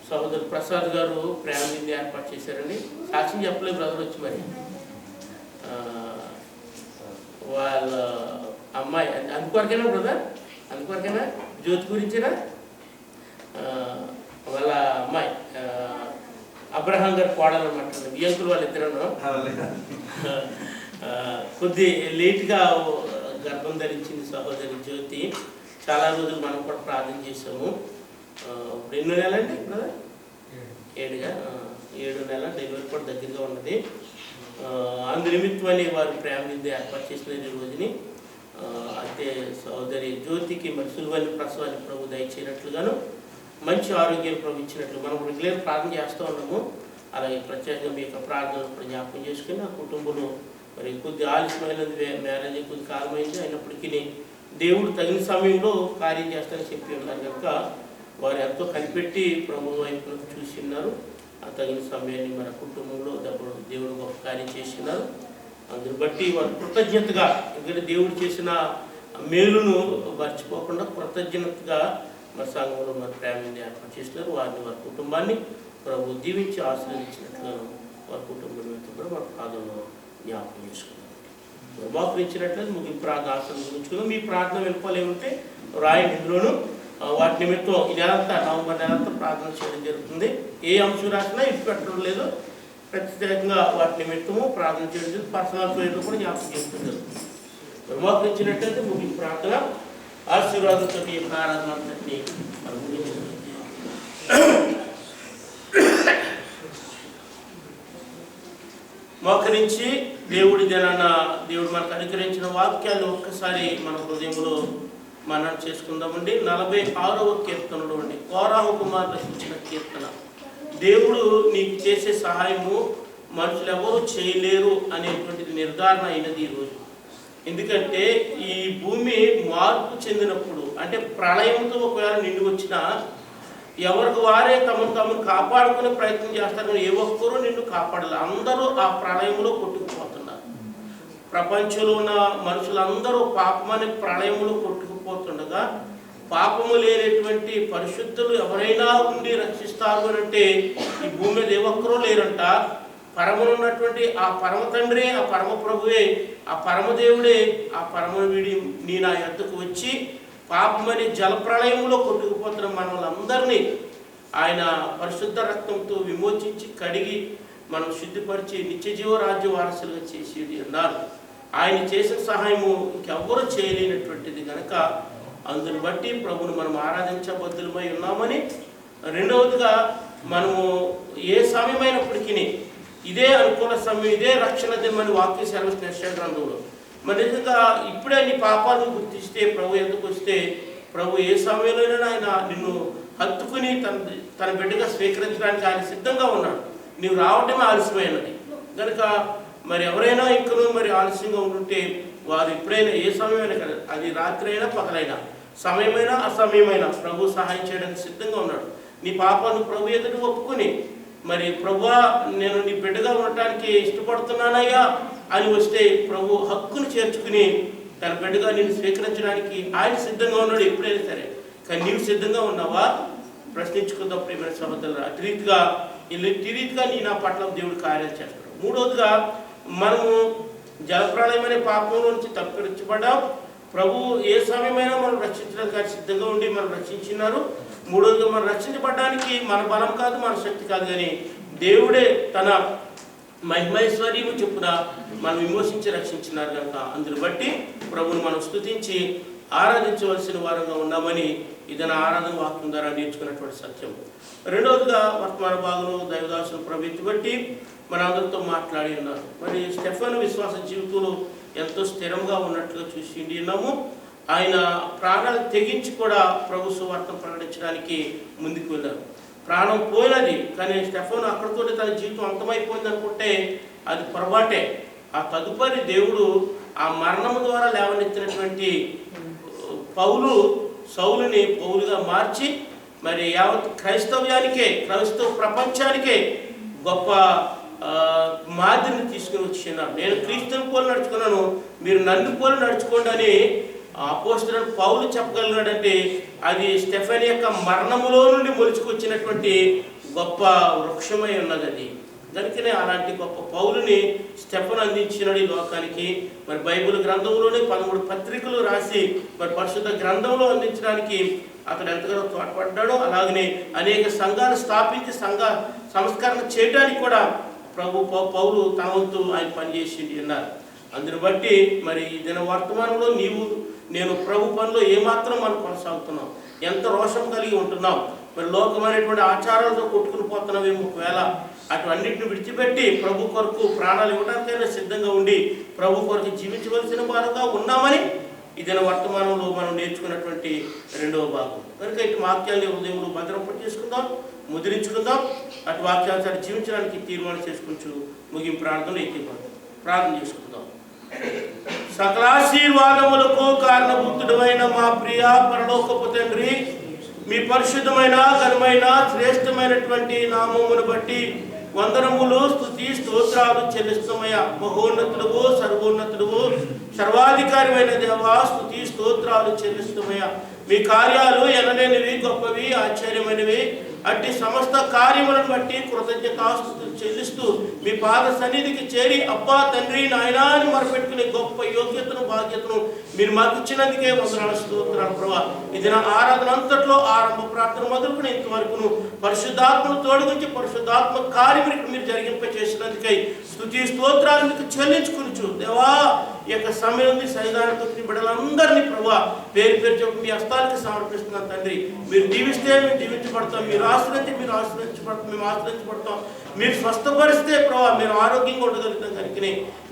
సహోదరు ప్రసాద్ గారు ప్రేమ విందు ఏర్పాటు చేశారండి. సాక్ష్యం చెప్పలేదు బ్రదర్ వచ్చి, మరి వాళ్ళ అమ్మాయి అందుకొరకైనా బ్రదర్, అందుకొరకైనా జ్యోతి గురించేనా వాళ్ళ అమ్మాయి అబ్రహాం గారు కోడాలన్నమాట. బియ్యంకులు వాళ్ళిద్దరూ కొద్ది లేట్గా గర్భం ధరించింది సహోదరి జ్యోతి. చాలా రోజులు మనం కూడా ప్రార్థన చేసాము. ఇప్పుడు ఎన్నో నెలండి బ్రదర్? 7 నెలల డెలివరీ కూడా దగ్గరగా ఉన్నది. అందు నిమిత్తమని వారు ప్రేమ విందు ఏర్పాటు చేసిన ఈ రోజుని. అయితే సహోదరి జ్యోతికి మరి సులువైన ప్రసవాన్ని ప్రభు దయచేయనట్లుగాను మంచి ఆరోగ్యం ప్రభు ఇచ్చినట్లు మనం రెగ్యులర్ ప్రార్థన చేస్తూ ఉన్నాము. అలాగే ప్రత్యేకంగా మీ యొక్క ప్రార్థనలు కూడా జ్ఞాపకం చేసుకుని ఆ కుటుంబంలో మరి కొద్ది ఆలస్యమైనది, మ్యారేజ్ కొద్ది కాలమైంది, అయినప్పటికీ దేవుడు తగిన సమయంలో కార్యం చేస్తానని చెప్పి ఉన్నారు కనుక వారు ఎంతో కనిపెట్టి ప్రభు వైపు చూసి ఉన్నారు. ఆ తగిన సమయాన్ని మన కుటుంబంలో దేవుడు గొప్ప కార్యం చేస్తున్నారు. అందుని బట్టి వారు కృతజ్ఞతగా, ఎందుకంటే దేవుడు చేసిన మేలును మర్చిపోకుండా కృతజ్ఞతగా మన సంఘంలో మన ప్రేమని ఏర్పాటు చేస్తున్నారు. వారిని వారి కుటుంబాన్ని ప్రభు దీవించి ఆశీర్వదించినట్లుగా వారి కుటుంబం కూడా వారి ప్రార్థనలో జ్ఞాపకం చేసుకున్నారు. మోకరించినట్లయితే ముగింపు ప్రార్థన ఆశలు గురించుకున్నాం. మీ ప్రార్థన వెళ్ళిపోలేమంటే రాయండి. ఇందులోనూ వాటి నిమిత్తం ఈ నెలంతా నవంబర్ నెలంతా ప్రార్థన చేయడం జరుగుతుంది. ఏ అంశం రాసినా ఇటు పెట్టడం లేదు, ప్రత్యేకంగా వాటి నిమిత్తము ప్రార్థన చేయడం జరుగుతుంది. పర్సనల్ ప్రేయర్లో కూడా జ్ఞాపకం చేయడం జరుగుతుంది. మోకరించినట్లయితే ముగింపు ప్రార్థన ఆశీర్వాదంతో ఈ ఆరాధన అంతటినీ మోకరించి దేవుడి జనాన దేవుడు మనకు అనుగ్రహించిన వాక్యాలు ఒక్కసారి మన హృదయంలో మనం చేసుకుందామండి. 46వ కీర్తనలో అండి, కోరాహు కుమార్ రచించిన కీర్తన. దేవుడు నీకు చేసే సహాయము మనుషులు ఎవరు చేయలేరు అనేటువంటిది నిర్ధారణ అయినది ఈరోజు. ఎందుకంటే ఈ భూమి మార్పు చెందినప్పుడు, అంటే ప్రళయంతో ఒకవేళ నిండి వచ్చినా ఎవరికి వారే తమను కాపాడుకునే ప్రయత్నం చేస్తారు, కానీ ఏ ఒక్కరూ నిన్ను కాపాడాలి. అందరూ ఆ ప్రళయంలో కొట్టుకుపోతున్నారు. ప్రపంచంలో ఉన్న మనుషులందరూ పాపమనే ప్రళయంలో కొట్టుకుపోతుండగా, పాపము లేనటువంటి పరిశుద్ధులు ఎవరైనా ఉండి రక్షిస్తారు అని అంటే ఈ భూమి మీద ఏ ఒక్కరూ లేరంట. పరమనున్నటువంటి ఆ పరమ తండ్రి, ఆ పరమ ప్రభువే, ఆ పరమదేవుడే, ఆ పరమవీడి నీ నా యొద్దకు వచ్చి పాపమని జలప్రళయంలో కొట్టుకుపోతున్న మనల్ని ఆయన పరిశుద్ధ రక్తంతో విమోచించి కడిగి మనం శుద్ధిపరిచి నిత్యజీవ రాజ్య వారసులుగా చేసేది అన్నారు. ఆయన చేసిన సహాయము ఇంకెవ్వరూ చేయలేనటువంటిది కనుక అందుని బట్టి ప్రభుని మనం ఆరాధించబద్దులమై ఉన్నామని. రెండవదిగా మనము ఏ సమయమైనప్పటికీ ఇదే అనుకూల సమయం, ఇదే రక్షణ దినమని వాక్య సెలవిస్తున్న యెషయా గ్రంథంలో. మరి నిజంగా ఇప్పుడే నీ పాపాలను గుర్తిస్తే ప్రభు ఎందుకు వస్తే ప్రభు ఏ సమయంలోనైనా ఆయన నిన్ను హత్తుకుని తన బిడ్డగా స్వీకరించడానికి ఆయన సిద్ధంగా ఉన్నాడు. నీవు రావటమే ఆలస్యమైనది కనుక మరి ఎవరైనా ఇంకనూ మరి ఆలస్యంగా ఉంటుంటే వారు ఎప్పుడైనా ఏ సమయమైనా కదా, అది రాత్రి అయినా పగలైనా, సమయమైనా అసమయమైనా ప్రభు సహాయం చేయడానికి సిద్ధంగా ఉన్నాడు. నీ పాపాలను ప్రభు ఎదుట ఒప్పుకొని మరి ప్రభువా నేను నీ బిడ్డగా ఉండటానికి ఇష్టపడుతున్నానయ్యా అని వస్తే ప్రభు హక్కును చేర్చుకుని తన బిడ్డగా నేను స్వీకరించడానికి ఆయన సిద్ధంగా ఉన్నాడు ఎప్పుడైనా సరే. కానీ నీవు సిద్ధంగా ఉన్నావా ప్రశ్నించుకుందాం ప్రియమైన సహోదరులు. అటు రీతిగా నీ నా పట్ల దేవుడు కార్యాలు చేస్తాడు. మూడవదిగా మనము జలప్రళయం అనే పాపంలో నుంచి తప్పించబడ్డాం. ప్రభు ఏ సమయమైనా మనం రక్షించడానికి ఆయన సిద్ధంగా ఉండి మనం రక్షించినారు. మూడవదిగా మనం రక్షించబడడానికి మన బలం కాదు, మన శక్తి కాదు, కానీ దేవుడే తన మహిమైశ్వర్యము చొప్పున మనం విమోచించి రక్షించినారు కనుక అందుని బట్టి ప్రభువును మనం స్తుతించి ఆరాధించవలసిన వారంగా ఉన్నామని ఇది నా ఆరాధన వాక్యం ద్వారా నేర్చుకున్నటువంటి సత్యం. రెండవదిగా వర్తమాన భాగంలో దైవదాసులు ప్రభుత్వం బట్టి మనందరితో మాట్లాడి ఉన్నారు. మరి స్టెఫెను విశ్వాస జీవితంలో ఎంతో స్థిరంగా ఉన్నట్లుగా చూసి ఉన్నాము. ఆయన ప్రాణాలు తెగించి కూడా ప్రభు సువార్త ప్రకటించడానికి ముందుకు వెళ్ళారు. ప్రాణం పోయినది, కానీ స్టెఫెను అక్కడితో తన జీవితం అంతమైపోయింది అనుకుంటే అది పొరపాటే. ఆ తదుపరి దేవుడు ఆ మరణము ద్వారా లేవనెత్తినటువంటి సౌలుని పౌలుగా మార్చి మరి యావత్ క్రైస్తవ ప్రపంచానికే గొప్ప మాదిరిని తీసుకుని వచ్చినాడు. నేను క్రీస్తుని పోలి నడుచుకున్నాను, మీరు నన్ను పోలి నడుచుకోండి అని అపోస్తలుడు పౌలు చెప్పగలిగాడంటే అది స్టెఫెను యొక్క మరణములో నుండి మొలుచుకొచ్చినటువంటి గొప్ప వృక్షమై ఉన్నది. అది దానికనే అలాంటి గొప్ప పౌలుని స్టెఫెను అందించినాడు ఈ లోకానికి. మరి బైబిల్ గ్రంథంలోనే 13 పత్రికలు రాసి మరి పరిశుద్ధ గ్రంథంలో అందించడానికి అతడు ఎంతగానో తోడ్పడ్డాడో, అలాగనే అనేక సంఘాలు స్థాపించి సంఘ సంస్కరణ చేయడానికి కూడా పౌలు తన వంతు ఆయన పనిచేసింది అన్నారు. అందుని బట్టి మరి ఈ దిన వర్తమానంలో నేను ప్రభు పనిలో ఏమాత్రం మనం కొనసాగుతున్నాం, ఎంత రోషం కలిగి ఉంటున్నాం, మరి లోకమైనటువంటి ఆచారాలతో కొట్టుకుని పోతున్నామేమో. ఒకవేళ అటువన్నిటిని విడిచిపెట్టి ప్రభు కొరకు ప్రాణాలు ఇవ్వడానికైనా సిద్ధంగా ఉండి ప్రభు కొరకు జీవించవలసిన వారుగా ఉన్నామని ఇదిన వర్తమానంలో మనం నేర్చుకున్నటువంటి రెండవ భాగం. కనుక ఇటు వాక్యాన్ని హృదయంలో భద్రపడి చేసుకుందాం, ముద్రించుకుందాం. అటు వాక్యాన్ని జీవించడానికి తీర్మానం చేసుకుంటూ ముగింపు ప్రార్థన చేసుకుందాం. సకలాశీర్వాదములకు కారణభూతుడమైన మా ప్రియ పరలోకపు తండ్రి, మీ పరిశుద్ధమైన ఘనమైన శ్రేష్టమైనటువంటి నామమును బట్టి వందనములు స్తుతి స్తోత్రాలు చెల్లిస్తామయ్యా. మహోన్నతుడువు, సర్వోన్నతుడువు, సర్వాధికారమైన దేవా, స్తుతి స్తోత్రాలు చెల్లిస్తామయ్యా. మీ కార్యాలు ఎనలేనివి, గొప్పవి, ఆశ్చర్యమైనవి. అట్టి సమస్త కార్యములను బట్టి కృతజ్ఞతాస్తుతులు చెల్లిస్తూ మీ పాద సన్నిధికి చేరి అబ్బా తండ్రి నాయనా అని మొరపెట్టుకునే గొప్ప యోగ్యతను బాధ్యతను మీరు మాకు ఇచ్చినందుకే వందనాలు స్తోత్రాలు ప్రభా. ఇది నా ఆరాధన అంతట్లో ఆరంభ ప్రార్థన మొదలుకుని ఇంతవరకును పరిశుద్ధాత్మను తోడుగుంచి పరిశుద్ధాత్మ కార్యములు ఇక్కడ మీరు జరిగింప చేసినందుకై స్తుతి స్తోత్రాలు మీకు చెల్లించుకునిచు దేవా. ఈ యొక్క సమయం ఉంది సైదానికి బిడ్డలందరినీ ప్రభా పేరు చెప్పి మీ హస్తాలకి సమర్పిస్తున్నాను తండ్రి. మీరు దీవిస్తే మేము దీవించబడతాం, మీరు ఆశ్రయించబడతాం, మేము ఆశ్రయించబడతాం. మీరు స్వస్థపరిస్తే ప్రభా మీరు ఆరోగ్యంగా ఉండగలుగుతాం. కనుక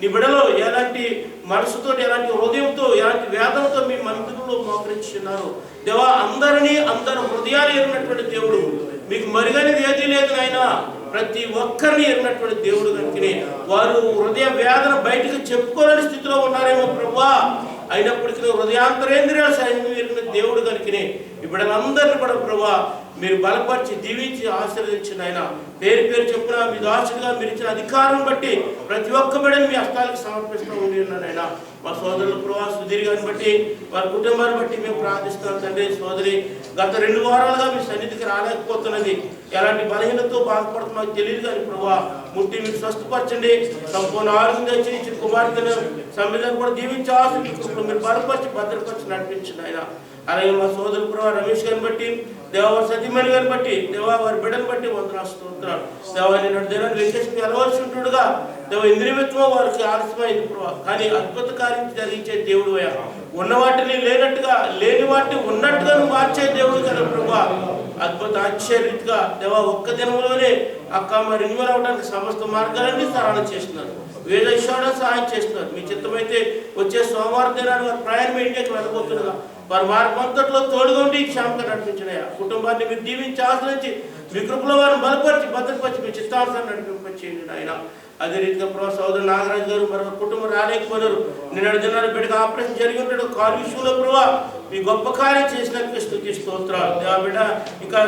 నీ బిడ్డలో ఎలాంటి మనసుతో, ఎలాంటి హృదయంతో, ఎలాంటి వేదనతో మీ మందిరంలో మోకరించున్నారు దేవా. అందరి హృదయాలు ఎరిగినటువంటి దేవుడు, మీకు మరుగైనది ఏదీ లేదు నాయన. ప్రతి ఒక్కరిని ఎరిగినటువంటి దేవుడు కనుకనే వారు హృదయ వేదన బయటకు చెప్పుకోలేని స్థితిలో ఉన్నారేమో ప్రభువా. అయినప్పటికీ హృదయాంతరేంద్రియాలు సైన్యం ఎరిగిన దేవుడు కనుకనే బిడ్డలందరినీ కూడా ప్రభువా మీరు బలపరిచి దీవించి ఆశీర్వదించిన ఆయన పేరు పేరు చెప్పున మీ దాసులుగా మీరు ఇచ్చిన అధికారం బట్టి ప్రతి ఒక్క బిడ్డని మీ హస్తాలకు సమర్పిస్తూ ఉండి ఉన్నాను ఆయన. మా సోదరుల ప్రభా సుదీర్ఘాన్ని బట్టి వారి కుటుంబాన్ని బట్టి మేము ప్రార్థిస్తున్నాం తండ్రి. సోదరి గత 2 వారాలుగా మీ సన్నిధికి రాలేకపోతున్నది, ఎలాంటి బలహీనతో బాధపడుతున్నా మాకు తెలియదు కానీ ప్రభా ముట్టి మీరు స్వస్థపరచండి. సంపూర్ణ ఆరోగ్యం తెచ్చి ఇచ్చిన కుమార్తెను సంవిధానం కూడా దీవించి ఆశీర్వదించుకుంటూ మీరు బలపరిచి భద్రపరిచి నడిపించిన ఆయన. అలాగే మా సోదరు ప్రభా రమేష్ గారిని బట్టి దేవా వారి సతీమణి గారిని బట్టి దేవా వారి బిడ్డను బట్టి వందనాస్తున్నాను. దేవా నేను దినాన్ని వెంకటేశ్వరికి వెళ్ళవలసి ఉంటుండగా దేవ ఇంద్రియమిత్వం వారికి ఆలస్యమైంది ప్రభా, కానీ అద్భుత కార్యం జరిగించే దేవుడు అయ్యా. ఉన్న వాటిని లేనట్టుగా లేని వాటిని ఉన్నట్టుగా నువ్వు మార్చే దేవుడు కదా ప్రభా. అద్భుత ఆశ్చర్యరీతిగా దేవా ఒక్క దినంలోనే అక్క మరి రెన్యువల్ అవడానికి సమస్త మార్గాలన్నీ సరళం చేస్తున్నారు, వేద ఇష్టాలను సహాయం చేస్తున్నారు. మీ చిత్తమైతే వచ్చే సోమవారం దినాన్ని వారి ప్రయాణం ఇండియాకి వెళ్ళబోతుండగా వారి మార్గంతట్లో తోడుగొండి క్షేమంగా నడిపించినాయా. కుటుంబాన్ని మీరు దీవించి ఆశ్రయించి మీ కృపలో వారిని బలపరిచి భద్రపరిచి మీ చిత్తానుసారం నడిపింపచేయండి ఆయన. అదే రీతిగా ప్రభా సోదరు నాగరాజు గారు మరొక కుటుంబం రాలేకపోయినారు. నిన్నటి దినాలు బిడ్డకు ఆపరేషన్ జరిగి ఉంటాడు కాలు విషయంలో ప్రభా మీ గొప్ప కార్యం చేసినందుకు స్తుతి స్తోత్రాలు. దేవా బిడ్డ ఇంకా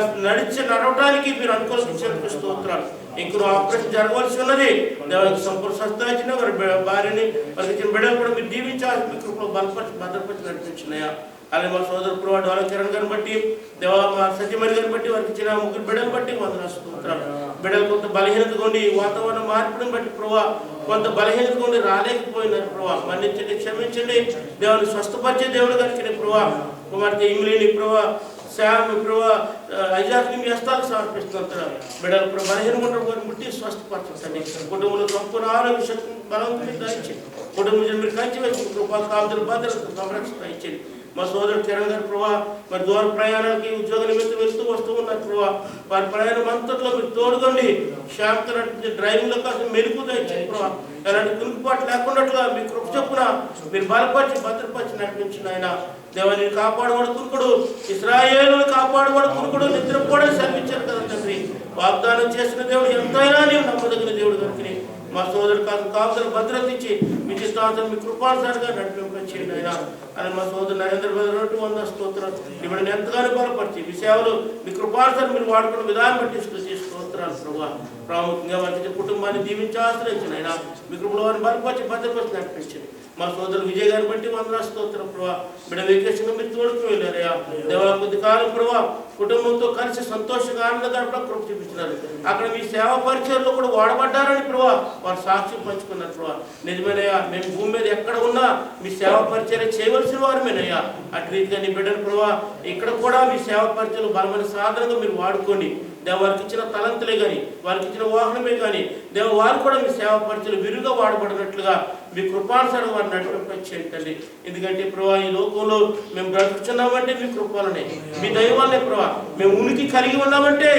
నడవడానికి మీరు అనుకూలించినందుకు స్తోత్రాలు. ఇంకను ఆపరేషన్ జరగవలసి ఉన్నది. దేవానికి సంపూర్ణ స్వస్థ ఇచ్చిన వారి భార్యని వారికి ఇచ్చిన బిడ్డలు కూడా మీరు దీవించాలి, మీ కృపలో బలపరిచి భద్రపరిచి నడిపించినాయా. అలాగే మా సోదరు ప్రభా డోల కిరణ్ గారిని బట్టి దేవా మా సత్యమణి గారిని బట్టి వారికి ఇచ్చిన 3 బిడ్డలు బట్టి వందనాలు స్తోత్రాలు. బిడ్డలు కొంత బలహీనతగా ఉండి వాతావరణ మార్పుని బట్టి ప్రభా కొంత బలహీనతగా ఉండి రాలేకపోయినారు ప్రభా, మన్నించండి క్షమించండి. దేవుని స్వస్థపరిచే దేవుడు కనుక ప్రభా కుమార్తె ఇంగ్లీని ప్రభా శ్యామ్ ప్రభా ఐజాక్ని మీ హస్తాలకు సమర్పిస్తున్నారు. బిడ్డలు ప్రభా బలహీనగా ముట్టి స్వస్థపరచండి. కుటుంబంలో సంపూర్ణ ఆరోగ్య శక్తి బలవంతం దాయించి కుటుంబం మీరు కంచి వేసి కృపా కాపుదల భద్రత సంరక్షణ ఇచ్చింది. మా సోదరుడు కిరణ్ గారు ప్రభా మరి దూర ప్రయాణానికి ఉద్యోగ నిమిత్తం వెళ్తూ వస్తూ ఉన్నారు ప్రభా వారి ప్రయాణం అంతట్లో మీరు తోడుగొండి శ్యామ్తో నడిపించి డ్రైవింగ్లో కాస్త మెరుపు తెచ్చింది ప్రభా. ఎలాంటి కునుకుపాటు లేకున్నట్లుగా మీ కృప చొప్పున మీరు బలపరిచి భద్రపరిచి నడిపించిన ఆయన. దేవాన్ని కాపాడవాడు కునుకుడు ఇశ్రాయేలును కాపాడవాడు కునుకుడు నిద్రపోవడం శ్రమించారు కదా తండ్రి. వాగ్దానం చేసిన దేవుడు ఎంతైనా నీవు నమ్మదగిన దేవుడు కనుక మా సోదరు కాపుదల భద్రత ఇచ్చి మీ చిత్తాంతం మీ కృపానుసారంగా నడిపింపచేయండి ఆయన. అని మా సోదరు నరేంద్ర బదులు 100 స్తోత్రాలు. ఇప్పుడు ఎంతగానో బలపరిచి మీ సేవలు మీ కృపానుసారం మీరు వాడుకున్న విధానం బట్టి స్తోత్రాలు ప్రభా. ప్రాముఖ్యంగా వారికి కుటుంబాన్ని దీవించి ఆశ్రయించిన ఆయన మీ కృపలో వారిని బలపరిచి భద్రపరిచి నడిపించండి. మా సోదరు విజయ్ గారిని బట్టి 100 స్తోత్రం ప్రభా. బిడ్డ వెకేషన్గా మీరు తోడుకు వెళ్ళారయ్యా. దేవా కొద్ది కాలం ప్రభా కుటుంబంతో కలిసి సంతోషంగా ఆనందకరంగా కృప చూపించినారు. అక్కడ మీ సేవా పరిచయంలో కూడా వాడబడ్డారని ప్రభా వారు సాక్ష్యం పంచుకున్నారు ప్రభా. నిజమేనయ్యా మేము భూమి మీద ఎక్కడ ఉన్నా మీ సేవా పరిచయం చేయవలసిన వారమేనయ్యా. అటు రీతిగా నీ బిడ్డను ప్రభా ఇక్కడ కూడా మీ సేవా పరిచయం బలమైన సాధనంగా మీరు వాడుకోండి. దేవ వారికి ఇచ్చిన తలంతులే కానీ వారికి ఇచ్చిన వాహనమే కానీ దేవ వారు కూడా మీ సేవా పరిచయం విరుగా వాడబడినట్లుగా మీ కృపానుసారం వారిని నడిపింపచేయండి. ఎందుకంటే ప్రభా ఈ లోకంలో మేము బ్రతుకుతున్నామంటే మీ కృపలనే మీ దైవాలనే ప్రభా. మేము ఉనికి కలిగి ఉన్నామంటే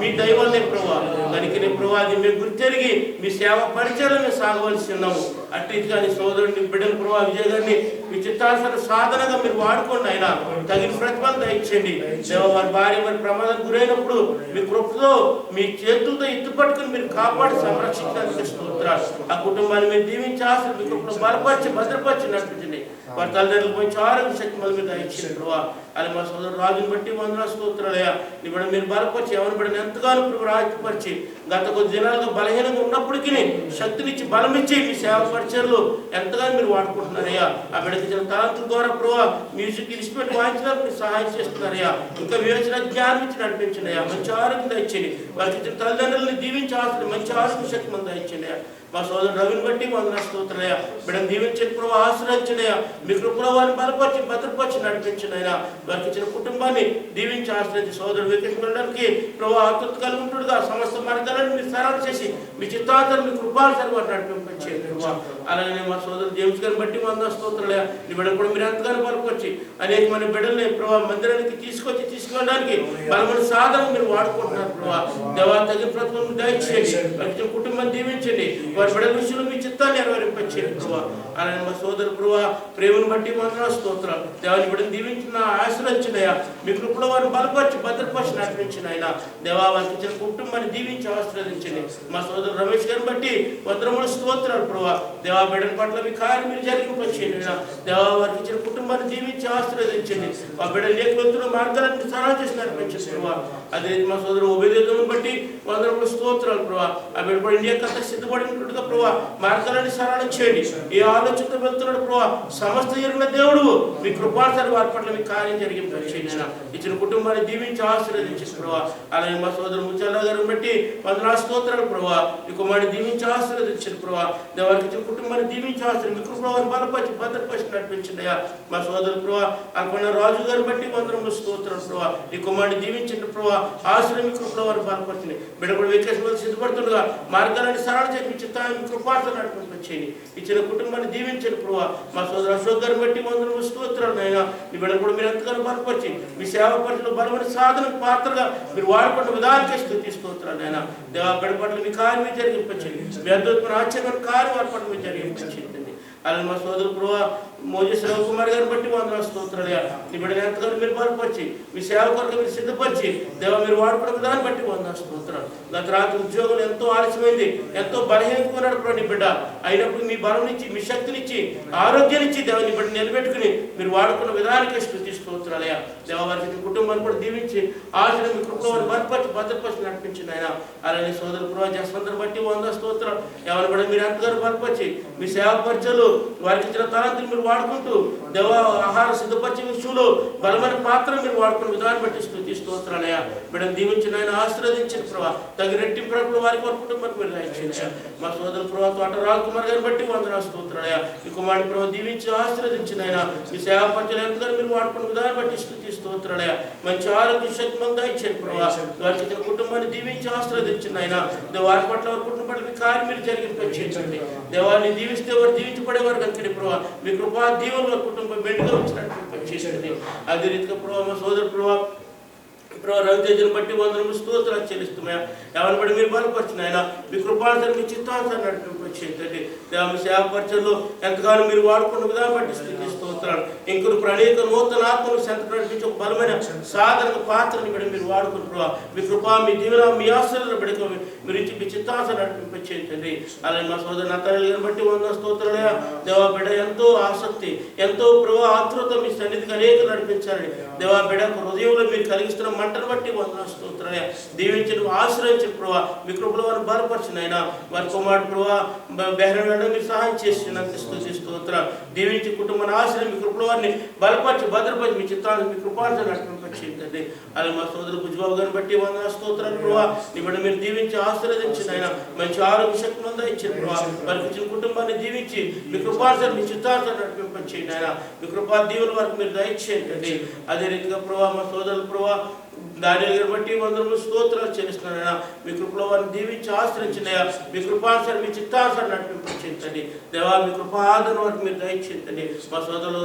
మీ దైవాలనే ప్రభా. కనుకనే ప్రభా అది మేము గుర్తెరిగి మీ సేవా పరిచయాలు మేము సాగవలసి ఉన్నాము. అట్టిగా నీ సోదరుడిని బిడ్డను ప్రభా విజయ్ గారిని మీ చిత్తానుసార సాధనగా మీరు వాడుకోండి ఆయన. తగిన ప్రతిఫలం దయచేయండి. దేవ వారి భార్య వారి ప్రమాదానికి గురైనప్పుడు మీ కృపతో మీ చేతులతో ఎత్తుపట్టుకుని మీరు కాపాడి సంరక్షించడానికి స్తోత్రాలు. ఆ కుటుంబాన్ని మీరు దీవించి ఆశలు మీ కృపను బలపరిచి భద్రపరిచి నడిపించండి. వారి తల్లిదండ్రులకు మంచి ఆరోగ్య శక్తి మళ్ళీ మీరు దయచేయండి ప్రభా. అని మా సోదరు రాజుని బట్టి 100 స్తోత్రాలయ్యా. నీ బిడ్డ మీరు బలపరిచి ఎవరి బిడ్డను ఎంతగానో రాజపరిచి గత కొద్ది దినాలుగా బలహీనంగా ఉన్నప్పటికీ శక్తినిచ్చి బలమిచ్చి మీ సేవ పరిచయలు ఎంతగానో మీరు వాడుకుంటున్నారయ్యా. ఆ బిడ్డకి ఇచ్చిన తలంతుల ద్వారా ప్రభా మ్యూజిక్ ఇన్స్ట్రుమెంట్ వాయించడానికి మీరు సహాయం చేస్తున్నారయ్యా. ఇంకా వివేచన జ్ఞానం ఇచ్చి నడిపించినయ్యా. మంచి ఆరోగ్యం దయచేయండి. వారికి ఇచ్చిన తల్లిదండ్రులని దీవించి ఆశలు మంచి ఆరోగ్య శక్తి మనం దయచేయండి. మా సోదరు రవిని బట్టి 100 స్తోత్రాలయ్యా. బిడ్డను దీవించండి ప్రభా ఆశ్రయించడయ్యా. మీ కృపలో వారిని బలపరిచి భద్రపరిచి నడిపించినైనా వారికి ఇచ్చిన కుటుంబాన్ని దీవించి ఆశ్రయించి సోదరుడు వెకేషన్ వెళ్ళడానికి ప్రభా ఆతృత కలిగి ఉంటుండగా సమస్త మార్గాలను మీరు సరళ చేసి మీ చిత్తాంతరం మీ కృపానుసారం వారిని నడిపింపచేయండి ప్రభా. అలాగే మా సోదరు జేమ్స్ గారిని బట్టి 100 స్తోత్రాలయ్యా. నీ బిడ్డను కూడా మీరు ఎంతగానో బలపరిచి అనేక మంది బిడ్డల్ని ప్రభా మందిరానికి తీసుకెళ్ళడానికి బలమైన సాధన మీరు వాడుకుంటున్నారు ప్రభా. దేవా తగిన ప్రతిఫలం దయచేయండి. వారికి కుటుంబాన్ని దీవించండి. వారి బిడ్డల విషయంలో మీ చిత్తాన్ని నెరవేరింపచేయండి ప్రభా. అలాగే మా సోదరు ప్రభా ప్రేమను బట్టి 100 స్తోత్రాలు. దేవాన్ని బిడ్డను దీవించిన ఆశ ఆశ్రయించినయా మీ కృపలో వారిని బలపరిచి భద్రపరిచి నడిపించిన ఆయన దేవా వారికి ఇచ్చిన కుటుంబాన్ని దీవించి ఆశీర్వదించండి. మా సోదరు రమేష్ గారిని బట్టి వందనములు స్తోత్రాలు ప్రభా. దేవా బిడ్డల పట్ల మీ కార్యం మీరు జరిగింపచేయండి. దేవా వారికి ఇచ్చిన కుటుంబాన్ని దీవించి ఆశీర్వదించండి. మా బిడ్డలు లేకపోతున్న మార్గాలను సరళ చేసి నడిపించండి ప్రభా. అదే మా సోదరు ఉభయదేవుని బట్టి వందనములు స్తోత్రాలు ప్రభా. ఆ బిడ్డ ఇండియా కథ సిద్ధపడినట్టుగా ప్రభా మార్గాలని సరళం చేయండి. ఏ ఆలోచనతో వెళ్తున్నాడు ప్రభా సమస్త జరిగిన దేవుడు మీ కృపాసరి వారి పట్ల మీ కార్యం జరిగింపచేయండి. ఇచ్చిన కుటుంబాన్ని దీవించి ఆశీర్వదించండి ప్రభా. అలాగే మా సోదరు ముచ్చల్లా గారిని బట్టి వందనాలు స్తోత్రాలు ప్రభా. మీ కుమారుని దీవించి ఆశీర్వదించండి ప్రభా. దేవానికి ఇచ్చిన కుటుంబాన్ని దీవించి ఆశీర్వదించి మీ కృపను బలపరిచి భద్రపరిచి నడిపించండి. మా సోదరు ప్రభా అల్పన రాజు గారిని బట్టి వందనములు స్తోత్రాలు ప్రభా. ఈ కుమారుని దీవించండి ప్రభా. ఆశీర్వదించి మీ కృపలో వారిని బలపరిచింది. బిడ్డలు వికేశం సిద్ధపడుతుండగా మార్గాలని సరళ చేసి చిత్తాన్ని మీ కృపార్థం నడిపించండి. ఇచ్చిన కుటుంబాన్ని దీవించండి ప్రభా. మా సోదరు అశోక్ గారిని బట్టి వందనములు స్తోత్రాలు నాయన. ఈ బిడ్డలు కూడా మీరు ఎంతగానో బలపరిచి మీ సేవ పరిచయంలో బలమైన సాధన పాత్రగా మీరు వాడుకున్న విధానానికి స్తుతి స్తోత్రాలు నాయన. దేవా బిడ్డ పట్ల మీ కార్యం జరిగింపచేయండి. మీ అద్భుతమైన ఆశ్చర్యమైన కార్యం వారి పట్ల మీరు జరిగింపచేయండి. అలాగే మా సోదరు ప్రభా మోజేస్ రవికుమార్ గారిని బట్టి వందనాలు స్తోత్రాలయ్యా. ఈ బిడ్డను ఎంతగానో మీరు బలపరిచి మీ సేవ కొరకు మీరు సిద్ధపరిచి దేవా మీరు వాడుకున్న విధానం బట్టి వందనాలు స్తోత్రాలు. గత రాత్రి ఉద్యోగం ఎంతో ఆలస్యమైంది, ఎంతో బలహీనకున్నాడు ప్రభు నీ బిడ్డ. అయినప్పుడు మీ బలం ఇచ్చి మీ శక్తినిచ్చి ఆరోగ్యాన్ని ఇచ్చి దేవ నీ బిడ్డ నిలబెట్టుకుని మీరు వాడుకున్న విధానానికి స్తుతి స్తోత్రాలయ్యా. దేవ వారికి మీ కుటుంబాన్ని కూడా దీవించి ఆశలు మీ కృపలో వారిని బలపరిచి భద్రపరిచి నడిపించింది ఆయన. అలాగే సోదరు ప్రభా జస్వంతను బట్టి వందనాలు స్తోత్రాలు. ఎవరిని కూడా మీరు ఎంతగానో బలపరిచి మీ సేవ పరిచయాలు వారికి ఇచ్చిన తలాంతులు మీరు వాడుకుంటూ దేవ ఆహారం సిద్ధపరిచే విషయంలో బలమైన పాత్ర మీరు వాడుకున్న విధానం బట్టి స్తుతి స్తోత్రాలయ్యా. బిడ్డను దీవించిన ఆయన ఆశీర్వదించిన ప్రభా. తగిన రెట్టింపు ప్రజలు వారికి వారి కుటుంబానికి మీరు దయచేయండి. మా సోదరు ప్రభా తోట రాజకుమార్ గారిని బట్టి వందనాలు స్తోత్రాలయ్యా. ఈ కుమారుని ప్రభా దీవించి ఆశీర్వదించిన ఆయన మీ సేవ పరిచయాలు ఎంతగానో మీరు వాడుకున్న విధానం బట్టి స్తుతి స్తోత్రాలయ్యా. మంచి ఆరోగ్య శక్తి మంది దయచేయండి ప్రభా. వారికి ఇచ్చిన కుటుంబాన్ని దీవించి ఆశీర్వదించిన ఆయన వారి పట్ల వారి కుటుంబం పట్ల మీ కార్యం మీరు జరిగింపచేయండి. దేవాన్ని దీవిస్తే వారు దీవించబడేవారు కనుక ప్రభావ మీ కృపా దీవుల కుటుంబం మెండుగా వచ్చినట్టు చేసేది. అదే రీతిగా ప్రభావ మా సోదరు ప్రభావ రవితేజను బట్టి వందనములు స్తోత్రాలు చెల్లిస్తున్నాయా. ఎవరిని బట్టి మీరు బలపరిచిన ఆయన మీ కృపానుసారం మీ చిత్తానుసారం నడిపింపచేయండి. దేవ మీ సేవ పరిచయంలో ఎంతగానో మీరు వాడుకున్న విధానం బట్టి స్థితి స్తోత్రాలు. ఇంకొక అనేక నూతన ఆత్మను సంత నడిపించి ఒక బలమైన సాధన పాత్రని బట్టి మీరు వాడుకుంటున్నా మీ కృప మీ దీవెన మీ ఆశలను బట్టి మీరు ఇచ్చి మీ చిత్తానుసారం నడిపింపచేయండి. అలాగే మా సోదరు నతనీయులు గారిని బట్టి వందన స్తోత్రాలయా. దేవా బిడ్డ ఎంతో ఆసక్తి ఎంతో ప్రభావ ఆతృత మీ సన్నిధికి అనేక నడిపించాలని దేవా బిడ్డ హృదయంలో మీరు కలిగిస్తున్న మంటను బట్టి వందన స్తోత్రాలయా. దీవించిన ఆశ్రయించిన ప్రభావ మీ కృపలో వారిని బలపరిచిన ఆయన వారి కుమారుడు ప్రభావ బెహరం వెళ్ళడం మీరు సహాయం చేసినంత స్తుతి స్తోత్ర. దీవించి కుటుంబాన్ని ఆశ్రయం మీ కృపలో వారిని బలపరిచి భద్రపరిచి మీ చిత్తాన్ని మీ కృపాన్ని నడిపింపచేయండి. అలాగే మా సోదరు బుజ్జిబాబు గారిని బట్టి వందన స్తోత్రాలు ప్రభావ నీ బిడ్డ మీరు దీవించి ఆశీర్వదించిన ఆయన మంచి ఆరోగ్య శక్తి అంతా ఇచ్చిన ప్రభావ వారికి ఇచ్చిన కుటుంబాన్ని దీవించి మీ కృపాన్ని మీ చిత్తాన్ని నడిపింపచేయండి. ఆయన మీ కృపా దీవులు వారికి మీరు దయచేయండి. అదే రీతిగా ప్రభావ మా సోదరులు ప్రభావ దానియేలు గారిని బట్టి వందనములు స్తోత్రాలు చెల్లిస్తున్నాయన మీ కృపలో వారిని దీవించి ఆశ్రయించినయా. మీ కృపానుసారం మీ చిత్తానుసారం నడిపింపచేయండి. దేవా మీ కృపాదరణ వారికి మీరు దయచేయండి. మా సోదరులు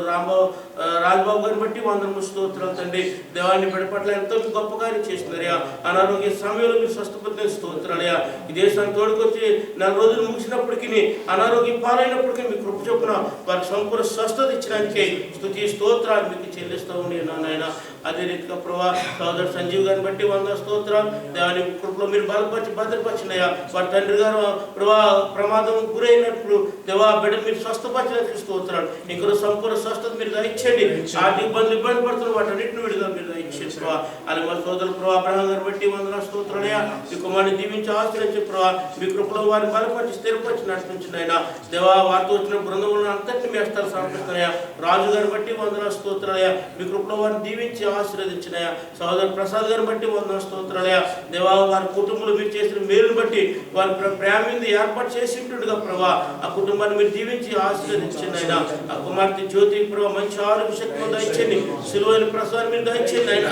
రాజ్బాబు గారిని బట్టి వందనములు స్తోత్రాలు తండ్రి. దేవాన్ని బిడ్డ పట్ల ఎంతో గొప్ప కార్యం చేస్తున్నారయ్యా. అనారోగ్య సమయంలో మీరు స్వస్థపడిన స్తోత్రాలయ్యా. ఈ దేశాన్ని తోడుకొచ్చి 4 రోజులు ముగిసినప్పటికీ అనారోగ్యం పాలైనప్పటికీ మీ కృప చొప్పున వారికి సంపూర్ణ స్వస్థత ఇచ్చడానికి స్తుతి స్తోత్రాలు మీకు చెల్లిస్తూ ఉండి నాయన. అదే రీతిగా ప్రభా సోదరు సంజీవ్ గారిని బట్టి వందన స్తోత్రాలు. దేవాని కృపలో మీరు బలపరిచి భద్రపరిచినయ్యా. వారి తండ్రి గారు ప్రభా ప్రమాదం గురైనప్పుడు దేవా బిడ్డ మీరు స్వస్థపరిచినట్టు స్తోత్రాలు. ఇంకొక సంపూర్ణ స్వస్థత మీరు దయచేయండి. ఆర్థిక ఇబ్బంది పడుతున్న వాటన్నింటిని విడుదల మీరు దయచేయండి ప్రభా. అలాగే మా సోదరు ప్రభా అబ్రహాం గారిని బట్టి వందన స్తోత్రాలయ్యా. మీ కుమారుని దీవించి ఆశ్రయించి ప్రభా మీ కృపలో వారిని బలపరిచి స్థిరపరిచి నడిపించిన ఆయన దేవా వారితో వచ్చిన బృందములను అంతటిని మీ హస్తాలు సమర్పిస్తున్నాయా. రాజు గారిని బట్టి వందన స్తోత్రాలయ్యా. మీ కృపలో వారిని దీవించి ఆశీర్వదించినయా. సోదరు ప్రసాద్ గారిని బట్టి వందన స్తోత్రాలయ్యా. దేవా వారి కుటుంబంలో మీరు చేసిన మేలును బట్టి వారి ప్రేమింది ఏర్పాటు చేసి ఉంటుండగా ప్రభా ఆ కుటుంబాన్ని మీరు దీవించి ఆశీర్వదించండి ఆయన. ఆ కుమార్తె జ్యోతి ప్రభా మంచి ఆరోగ్య శక్తి దయచేయండి. సిలువైన ప్రసాద్ మీరు దయచేయండి ఆయన.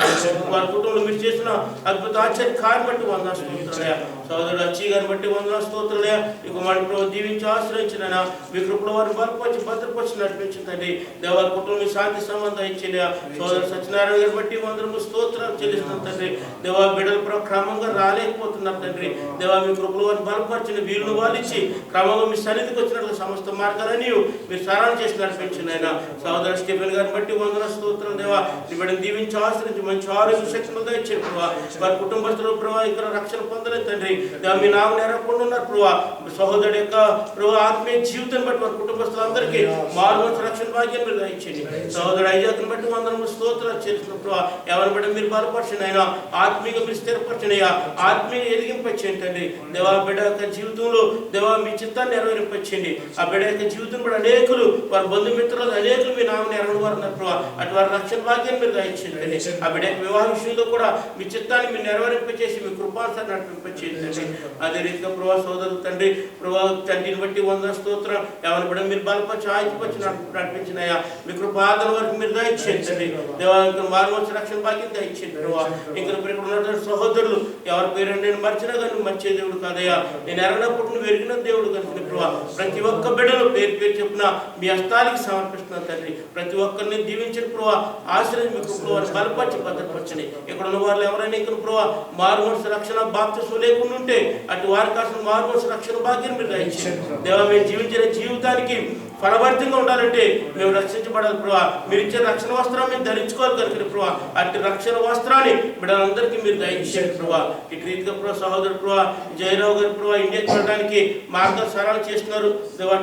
వారి కుటుంబంలో మీరు చేసిన అద్భుత ఆశ్చర్య కార్యం బట్టి వందన స్తోత్రాలయ్యా. సోదరుడు అచ్చి గారిని బట్టి వందన స్తోత్రాలయ్యా. ఈ కుమారుని ప్రభు దీవించి ఆశ్రయించిన మీ కృపలో వారిని బలపరిచి భద్రపరిచి నడిపించిందండి. దేవారి కుటుంబం శాంతి సంబంధం ఇచ్చింది. సోదరు సత్యనారాయణ గారిని బట్టి వందనము స్తోత్రాలు చెల్లిస్తున్నాం తండ్రి. దేవా బిడ్డలు క్రమంగా రాలేకపోతున్నారు తండ్రి. దేవా మీ కృపలో వారిని బలపరిచిన వీలును వాలిచ్చి క్రమంగా మీ సన్నిధికి వచ్చినట్లు సమస్త మార్గాలని మీరు సరళం చేసి నడిపించిన ఆయన సహోదర స్టీఫెన్ గారిని బట్టి వందన స్తోత్రం దేవా. నీ బిడ్డను దీవించి ఆశ్రయించి మంచి ఆరోగ్య శక్తులుగా ఇచ్చారు ప్రభావ. వారి కుటుంబస్తులు ప్రభావ ఇక్కడ రక్షణ పొందలేదు తండ్రి. దేవా మీ నామం ఎరగకుండా ఉన్నారు ప్రభావ. సహోదరుడు యొక్క ప్రభావ ఆత్మీయ జీవితం బట్టి వారి కుటుంబస్తులందరికీ మారుమూల రక్షణ భాగ్యం మీరు దయచేయండి. సహోదరుడు ఐజాకుని బట్టి వందనము స్తోత్రాలు చేస్తున్న ప్రభావ. ఎవరి బిడ్డ మీరు బలపరచండి ఆయన, ఆత్మీయంగా మీరు స్థిరపరచండి అయ్యా, ఆత్మీయంగా ఎదిగింపచేయండి తండ్రి. దేవా బిడ్డ యొక్క జీవితంలో దేవా మీ చిత్తాన్ని నెరవేరింపచేయండి. ఆ బిడ్డ యొక్క జీవితం కూడా అనేకులు వారి బంధుమిత్రులు అనేకులు మీ నామం ఎరగని వారు ఉన్నారు ప్రభావ. అటు వారి రక్షణ భాగ్యాన్ని మీరు దయచేయండి. ఆ బిడ్డ యొక్క వివాహ విషయంలో కూడా మీ చిత్తాన్ని మీరు నెరవేరింపచేసి మీ కృపానుసారం నడిపింపచేయండి. అదే రీతిగా ప్రభావ సోదరులు తండ్రి ప్రభావ తండ్రిని బట్టి వందన స్తోత్రం. ఎవరి బిడ్డ మీరు బలపరిచి ఆయుధపరిచి నడిపించినయా మీ కృపాదన వరకు మీరు దయచేయండి. దేవా మారుమూల రక్షణ భాగ్యం దయచేయండి ప్రభావ. ఇంకా ఉన్న సహోదరులు ఎవరి పేరు నేను మర్చినా కానీ నువ్వు మర్చే దేవుడు కాదయ్యా. నేను ఎరగనప్పుడు నువ్వు ఎరిగిన దేవుడు కనుక ప్రభావ. ప్రతి ఒక్క బిడ్డలు పేరు పేరు చెప్పిన మీ హస్తానికి సమర్పిస్తున్నాను తండ్రి. ప్రతి ఒక్కరిని దీవించిన ప్రభావ ఆశ్రయం మీకు ప్రభావాన్ని బలపరిచి భద్రపరచండి. ఇక్కడ ఉన్న వాళ్ళు ఎవరైనా ఇక్కడ ప్రభావ మారుమూల రక్షణ బాప్తిస్మం లేకుండా ఉంటే అటు వారి కోసం మారుమూల రక్షణ భాగ్యం మీరు దయచేయండి. దేవా మేము జీవించిన జీవితానికి ఫలభరితంగా ఉండాలంటే మేము రక్షించబడాలి ప్రభావ. మీరు ఇచ్చే రక్షణ వస్త్రాన్ని మేము ధరించుకోవాలి కనుక ప్రభావ. అట్టి రక్షణ వస్త్రాన్ని బిడ్డలందరికీ మీరు దయచేయండి ప్రభావ. ఇటు రీతిగా ప్రభావ సహోదరు ప్రభావ జయరావు గారు ప్రభావ ఇండియాకి వెళ్ళడానికి మార్గం సరళం చేస్తున్నారు.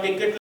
టికెట్